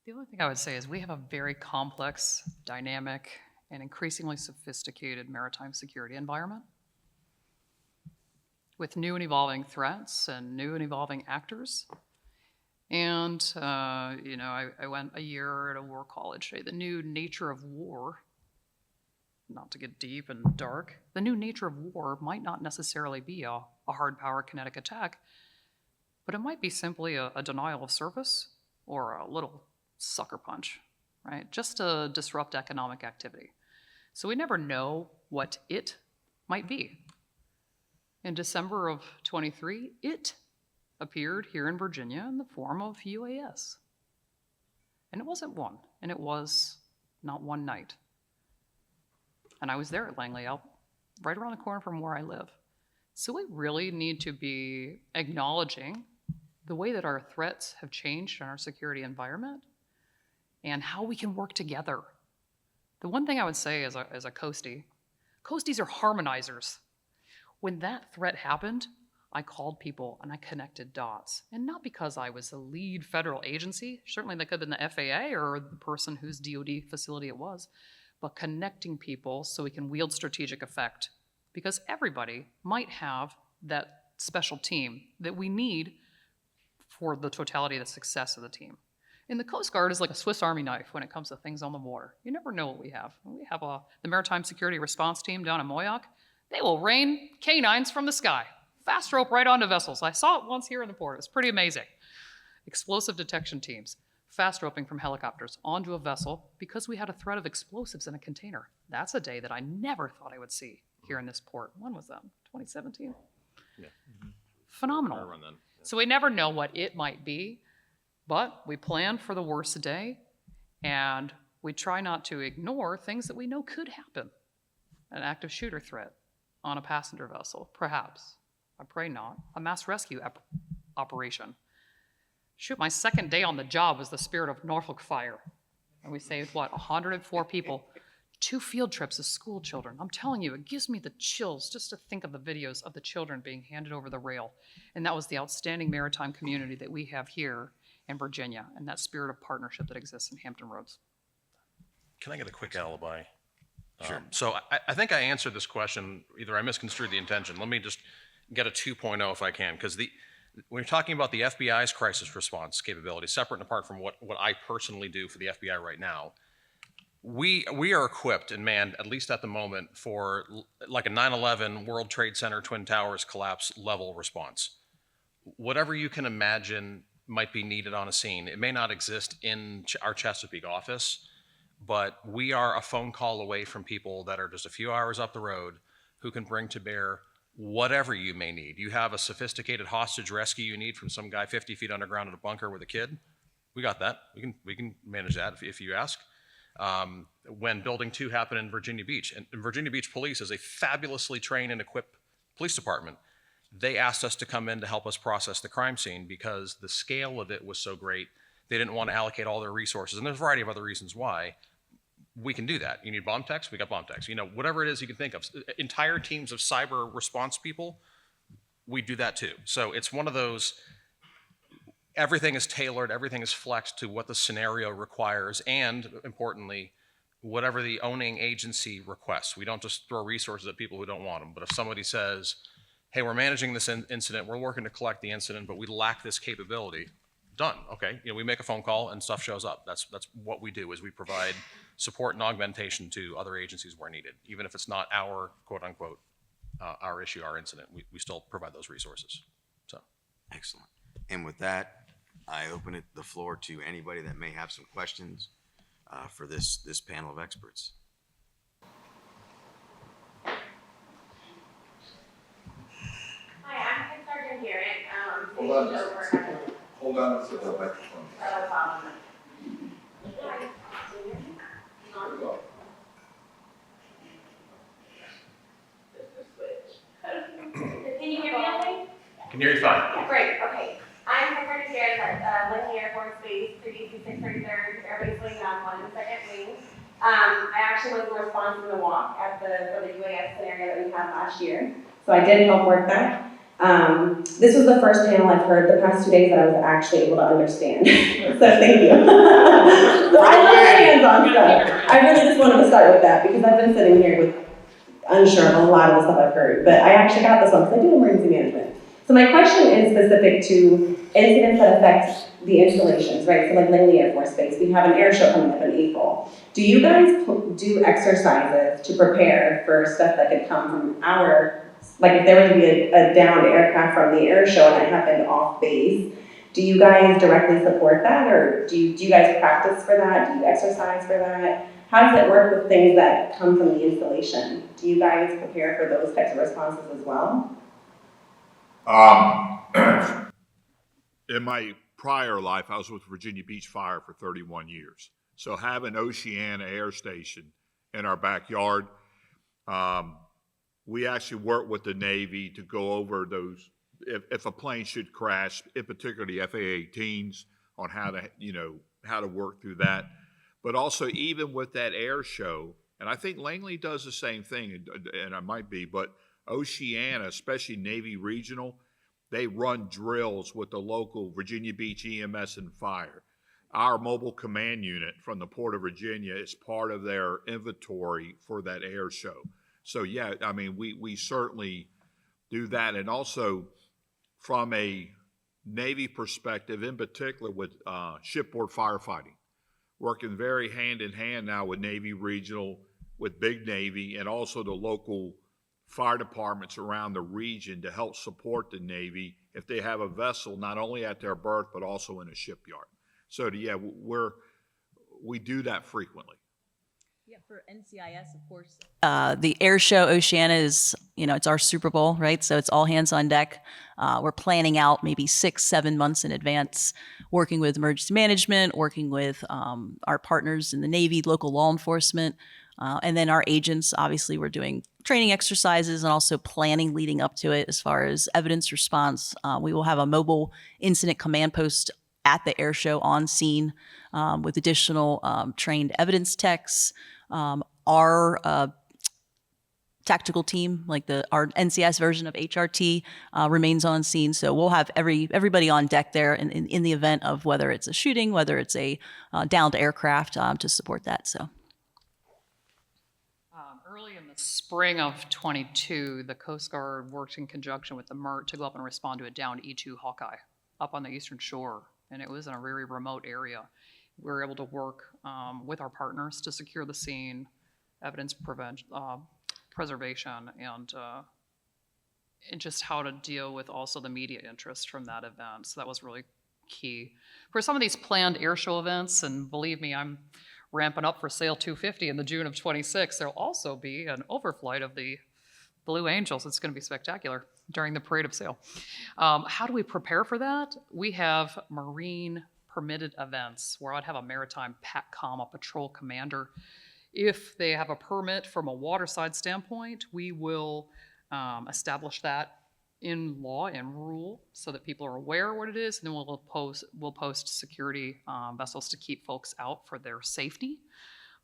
The only thing I would say is we have a very complex, dynamic, and increasingly sophisticated maritime security environment with new and evolving threats and new and evolving actors. And, I went a year at a war college. The new nature of war, not to get deep and dark, the new nature of war might not necessarily be a hard power kinetic attack, but it might be simply a denial of service or a little sucker punch, right? Just to disrupt economic activity. So we never know what it might be. In December of 23, it appeared here in Virginia in the form of UAS. And it wasn't one, and it was not one night. And I was there at Langley, out right around the corner from where I live. So we really need to be acknowledging the way that our threats have changed in our security environment and how we can work together. The one thing I would say as a coastie, coasties are harmonizers. When that threat happened, I called people and I connected dots. And not because I was the lead federal agency, certainly that could have been the FAA or the person whose DoD facility it was, but connecting people so we can wield strategic effect. Because everybody might have that special team that we need for the totality of the success of the team. And the Coast Guard is like a Swiss Army knife when it comes to things on the water. You never know what we have. We have the Maritime Security Response Team down in Moyock. They will rain canines from the sky. Fast rope right onto vessels. I saw it once here in the port. It's pretty amazing. Explosive detection teams, fast roping from helicopters onto a vessel because we had a threat of explosives in a container. That's a day that I never thought I would see here in this port. When was that? 2017? Yeah. Phenomenal. Right around then. Yeah. So we never know what it might be, but we plan for the worst day, and we try not to ignore things that we know could happen. An active shooter threat on a passenger vessel, perhaps. I pray not. A mass rescue operation. Shoot, my second day on the job was the Spirit of Norfolk fire. And we saved, 104 people. 2 field trips of school children. I'm telling you, it gives me the chills just to think of the videos of the children being handed over the rail. And that was the outstanding maritime community that we have here in Virginia, and that spirit of partnership that exists in Hampton Roads. Can I get a quick alibi? Sure. So I think I answered this question, either I misconstrued the intention. Let me just get a 2.0 if I can, because when you're talking about the FBI's crisis response capability, separate and apart from what I personally do for the FBI right now, we are equipped and manned, at least at the moment, for like a 9/11 World Trade Center Twin Towers collapse level response. Whatever you can imagine might be needed on a scene. It may not exist in our Chesapeake office, but we are a phone call away from people that are just a few hours up the road who can bring to bear whatever you may need. You have a sophisticated hostage rescue you need from some guy 50 feet underground in a bunker with a kid. We got that. We can manage that if you ask. When Building 2 happened in Virginia Beach, and Virginia Beach Police is a fabulously trained and equipped police department. They asked us to come in to help us process the crime scene because the scale of it was so great. They didn't want to allocate all their resources, and there's a variety of other reasons why. We can do that. You need bomb techs? We got bomb techs. Whatever it is you can think of. Entire teams of cyber response people, we do that too. So it's one of those, everything is tailored, everything is flexed to what the scenario requires, and importantly, whatever the owning agency requests. We don't just throw resources at people who don't want them. But if somebody says, hey, we're managing this incident, we're working to collect the incident, but we lack this capability, done. Okay, we make a phone call and stuff shows up. That's what we do, is we provide support and augmentation to other agencies where needed. Even if it's not our quote unquote, our issue, our incident, we still provide those resources. So. Excellent. And with that, I open the floor to anybody that may have some questions. for this panel of experts. Hi, I'm Sergeant Garrett. Hold on stationed just over a at second. Hold on to the microphone. No problem. Hi. There you go. Can you hear me okay? Can hear you fine. Yeah, great, okay. I'm Sergeant Garrett at Langley Air Force Base, 3DC 633rd Air Base Wing on 102nd Wing. I actually was the response in the walk for the UAS scenario that we had last year. So I did help work that. This was the first panel I've heard the past 2 days that I was actually able to understand. So thank you. So I love hands-on stuff. I really just wanted to start with that because I've been sitting here with unsure of a lot of the stuff I've heard, but I actually got this one because I do emergency management. So my question is specific to incidents that affect the installations, right? So like Langley Air Force Base, we have an air show coming up in April. Do you guys do exercises to prepare for stuff that could come from like if there were to be a downed aircraft from the air show and it happened off base, do you guys directly support that, or do you guys practice for that? Do you exercise for that? How does it work with things that come from the installation? Do you guys prepare for those types of responses as well? In my prior life, I was with Virginia Beach Fire for 31 years. So having Oceana Air Station in our backyard, we actually work with the Navy to go over those, if a plane should crash, in particular the FA-18s, on how to work through that. But also even with that air show, and I think Langley does the same thing, and I might be, but Oceana, especially Navy Regional, they run drills with the local Virginia Beach EMS and Fire. Our mobile command unit from the Port of Virginia is part of their inventory for that air show. So yeah, I mean, we certainly do that. And also from a Navy perspective, in particular with shipboard firefighting, working very hand in hand now with Navy Regional, with Big Navy, and also the local fire departments around the region to help support the Navy if they have a vessel not only at their berth but also in a shipyard. So yeah, we do that frequently. Yeah, for NCIS, of course. The air show Oceana is, it's our Super Bowl, right? So it's all hands on deck. We're planning out maybe 6-7 months in advance, working with emergency management, working with our partners in the Navy, local law enforcement, and then our agents. Obviously, we're doing training exercises and also planning leading up to it as far as evidence response. We will have a mobile incident command post at the air show on scene with additional trained evidence techs. Our tactical team, like our NCS version of HRT, remains on scene. So we'll have everybody on deck there in the event of whether it's a shooting, whether it's a downed aircraft, to support that. So. Early in the spring of 22, the Coast Guard worked in conjunction with the MERT to go up and respond to a downed E-2 Hawkeye up on the eastern shore, and it was in a very remote area. We were able to work with our partners to secure the scene, evidence preservation, and just how to deal with also the media interest from that event. So that was really key. For some of these planned air show events, and believe me, I'm ramping up for Sail 250 in the June of 26, there'll also be an overflight of the Blue Angels. It's going to be spectacular during the Parade of Sail. How do we prepare for that? We have Marine permitted events where I'd have a maritime PATCOM, a patrol commander. If they have a permit from a waterside standpoint, we will establish that in law and rule so that people are aware what it is, and then we'll post security vessels to keep folks out for their safety.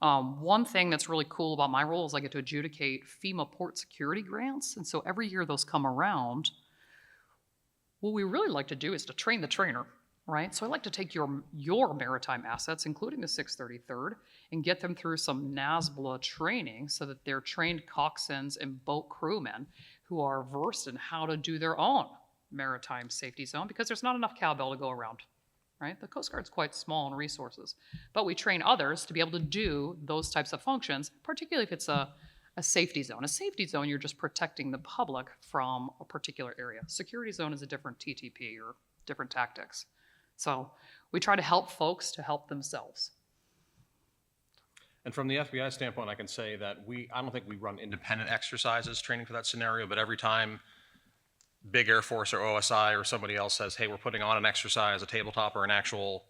One thing that's really cool about my role is I get to adjudicate FEMA port security grants, and so every year those come around, what we really like to do is to train the trainer, right? So I like to take your maritime assets, including the 633rd, and get them through some NASBLA training so that they're trained coxswains and boat crewmen who are versed in how to do their own maritime safety zone, because there's not enough cowbell to go around, right? The Coast Guard's quite small in resources, but we train others to be able to do those types of functions, particularly if it's a safety zone. A safety zone, you're just protecting the public from a particular area. Security zone is a different TTP or different tactics. So we try to help folks to help themselves. And from the FBI standpoint, I can say that I don't think we run independent exercises training for that scenario, but every time Big Air Force or OSI or somebody else says, hey, we're putting on an exercise, a tabletop or an actual,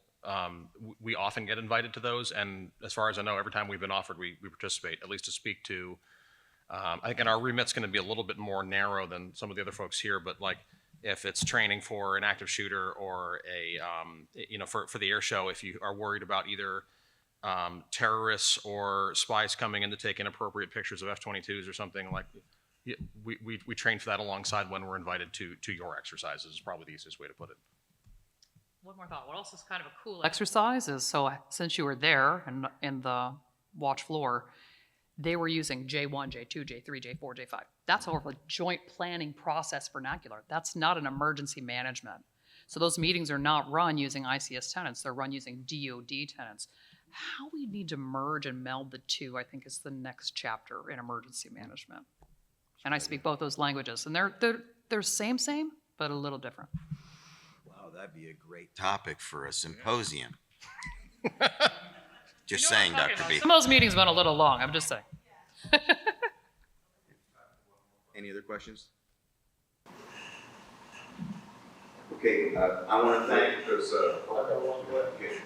we often get invited to those. And as far as I know, every time we've been offered, we participate, at least to speak to. I think our remit's going to be a little bit more narrow than some of the other folks here, but like if it's training for an active shooter or for the air show, if you are worried about either terrorists or spies coming in to take inappropriate pictures of F-22s or something like, we train for that alongside when we're invited to your exercises is probably the easiest way to put it. One more thought. What else is kind of a cool exercise is, so since you were there and in the watch floor, they were using J1, J2, J3, J4, J5. That's all of a joint planning process vernacular. That's not an emergency management. So those meetings are not run using ICS tenants. They're run using DOD tenants. How we need to merge and meld the two, I think, is the next chapter in emergency management. And I speak both those languages, and they're same, but a little different. Wow, that'd be a great topic for a symposium. Just saying, Dr. B. Some of those meetings went a little long, I'm just saying. Any other questions? Okay, I want to thank those. Okay.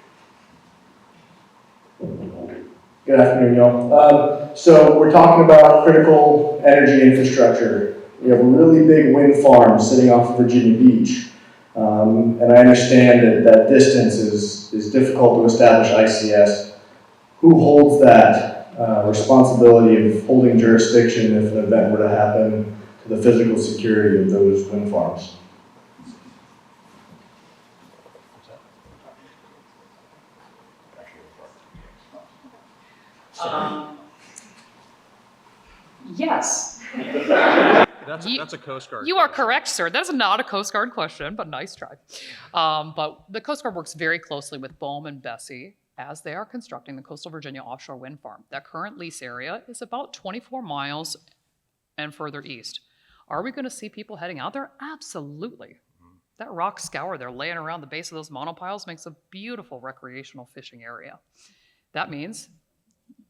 Good afternoon, y'all. So we're talking about critical energy infrastructure. We have a really big wind farm sitting off of Virginia Beach. And I understand that distance is difficult to establish ICS. Who holds that responsibility of holding jurisdiction if an event were to happen to the physical security of those wind farms? Yes. That's a Coast Guard. You are correct, sir. That's not a Coast Guard question, but nice try. But the Coast Guard works very closely with BOEM and Bessie as they are constructing the Coastal Virginia offshore wind farm. That current lease area is about 24 miles and further east. Are we going to see people heading out there? Absolutely. That rock scour they're laying around the base of those monopiles makes a beautiful recreational fishing area. That means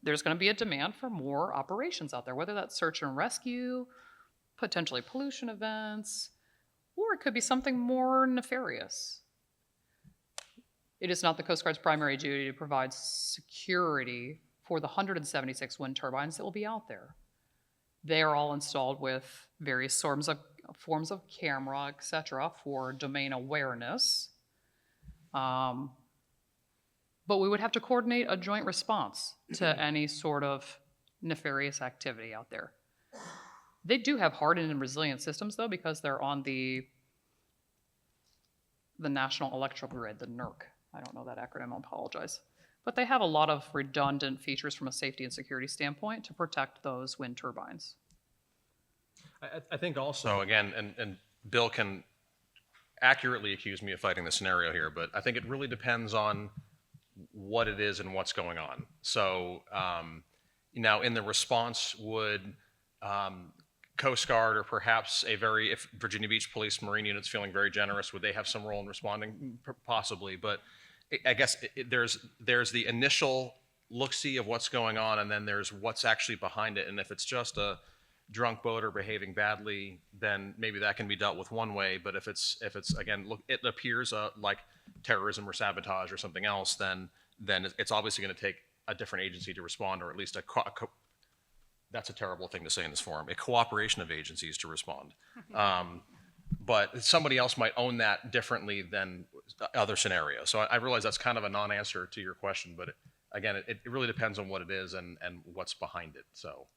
there's going to be a demand for more operations out there, whether that's search and rescue, potentially pollution events, or it could be something more nefarious. It is not the Coast Guard's primary duty to provide security for the 176 wind turbines that will be out there. They are all installed with various forms of camera, etc., for domain awareness. But we would have to coordinate a joint response to any sort of nefarious activity out there. They do have hardened and resilient systems, though, because they're on the National Electrical Grid, the NERC. I don't know that acronym, I apologize. But they have a lot of redundant features from a safety and security standpoint to protect those wind turbines. I think also, again, and Bill can accurately accuse me of fighting the scenario here, but I think it really depends on what it is and what's going on. So, now in the response, would Coast Guard or perhaps if Virginia Beach Police Marine units feeling very generous, would they have some role in responding? Possibly, but I guess there's the initial look-see of what's going on, and then there's what's actually behind it. And if it's just a drunk boater behaving badly, then maybe that can be dealt with one way. But if it's again, it appears like terrorism or sabotage or something else, then it's obviously going to take a different agency to respond, or at least that's a terrible thing to say in this forum, a cooperation of agencies to respond. But somebody else might own that differently than other scenarios. So I realize that's kind of a non-answer to your question, but again, it really depends on what it is and what's behind it. So.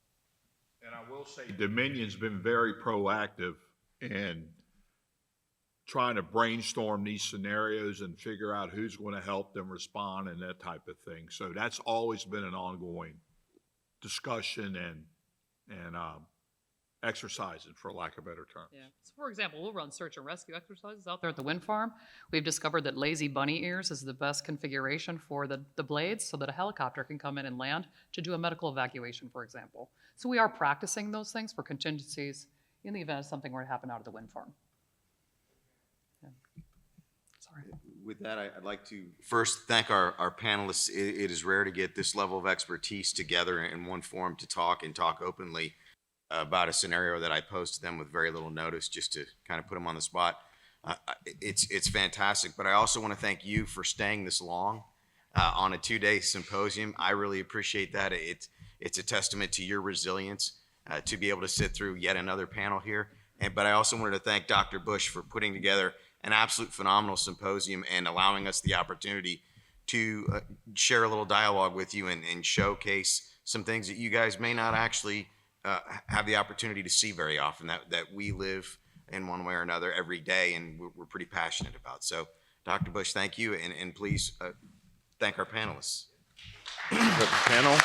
And I will say Dominion's been very proactive in trying to brainstorm these scenarios and figure out who's going to help them respond and that type of thing. So that's always been an ongoing discussion and exercising, for lack of better terms. Yeah. So for example, we'll run search and rescue exercises out there at the wind farm. We've discovered that lazy bunny ears is the best configuration for the blades so that a helicopter can come in and land to do a medical evacuation, for example. So we are practicing those things for contingencies in the event of something were to happen out at the wind farm. Yeah. Sorry. With that, I'd like to first thank our panelists. It is rare to get this level of expertise together in one forum to talk openly about a scenario that I posed to them with very little notice, just to kind of put them on the spot. It's fantastic, but I also want to thank you for staying this long on a 2-day symposium. I really appreciate that. It's a testament to your resilience to be able to sit through yet another panel here. But I also wanted to thank Dr. Bush for putting together an absolute phenomenal symposium and allowing us the opportunity to share a little dialogue with you and showcase some things that you guys may not actually have the opportunity to see very often, that we live in one way or another every day, and we're pretty passionate about. So, Dr. Bush, thank you, and please thank our panelists. Panel.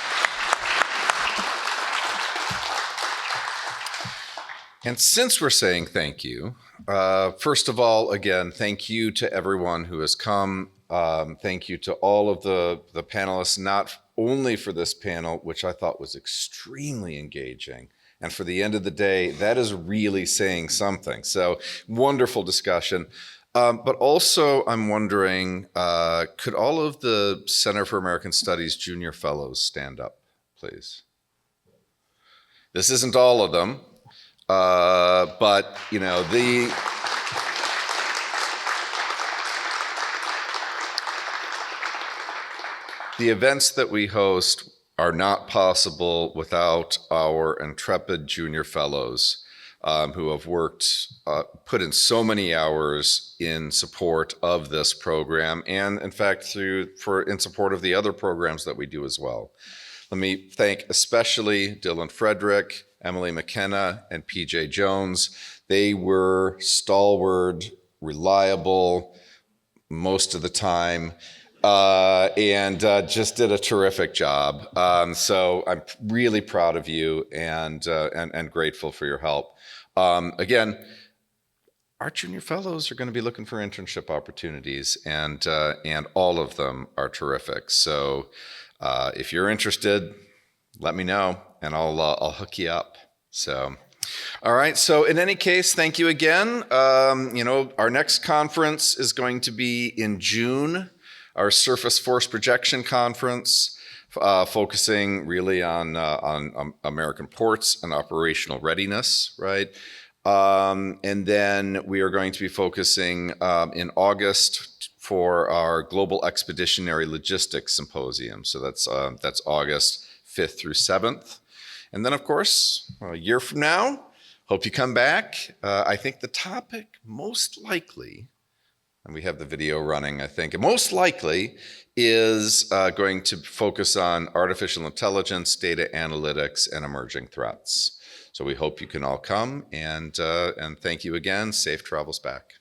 And since we're saying thank you, first of all, again, thank you to everyone who has come. Thank you to all of the panelists, not only for this panel, which I thought was extremely engaging. And for the end of the day, that is really saying something. So wonderful discussion. But also, I'm wondering, could all of the Center for American Studies Junior Fellows stand up, please? This isn't all of them. But, you know, the events that we host are not possible without our intrepid junior fellows who have worked, put in so many hours in support of this program, and in fact, in support of the other programs that we do as well. Let me thank especially Dylan Frederick, Emily McKenna, and PJ Jones. They were stalwart, reliable most of the time, and just did a terrific job. So I'm really proud of you and grateful for your help. Again, our junior fellows are going to be looking for internship opportunities, and all of them are terrific. So if you're interested, let me know, and I'll hook you up. So, all right. So in any case, thank you again. You know, our next conference is going to be in June, our Surface Force Projection Conference, focusing really on American ports and operational readiness, right? And then we are going to be focusing in August for our Global Expeditionary Logistics Symposium. So that's August 5th through 7th. And then, of course, a year from now, hope you come back. I think the topic most likely, and we have the video running, I think, most likely is going to focus on artificial intelligence, data analytics, and emerging threats. So we hope you can all come, and thank you again. Safe travels back.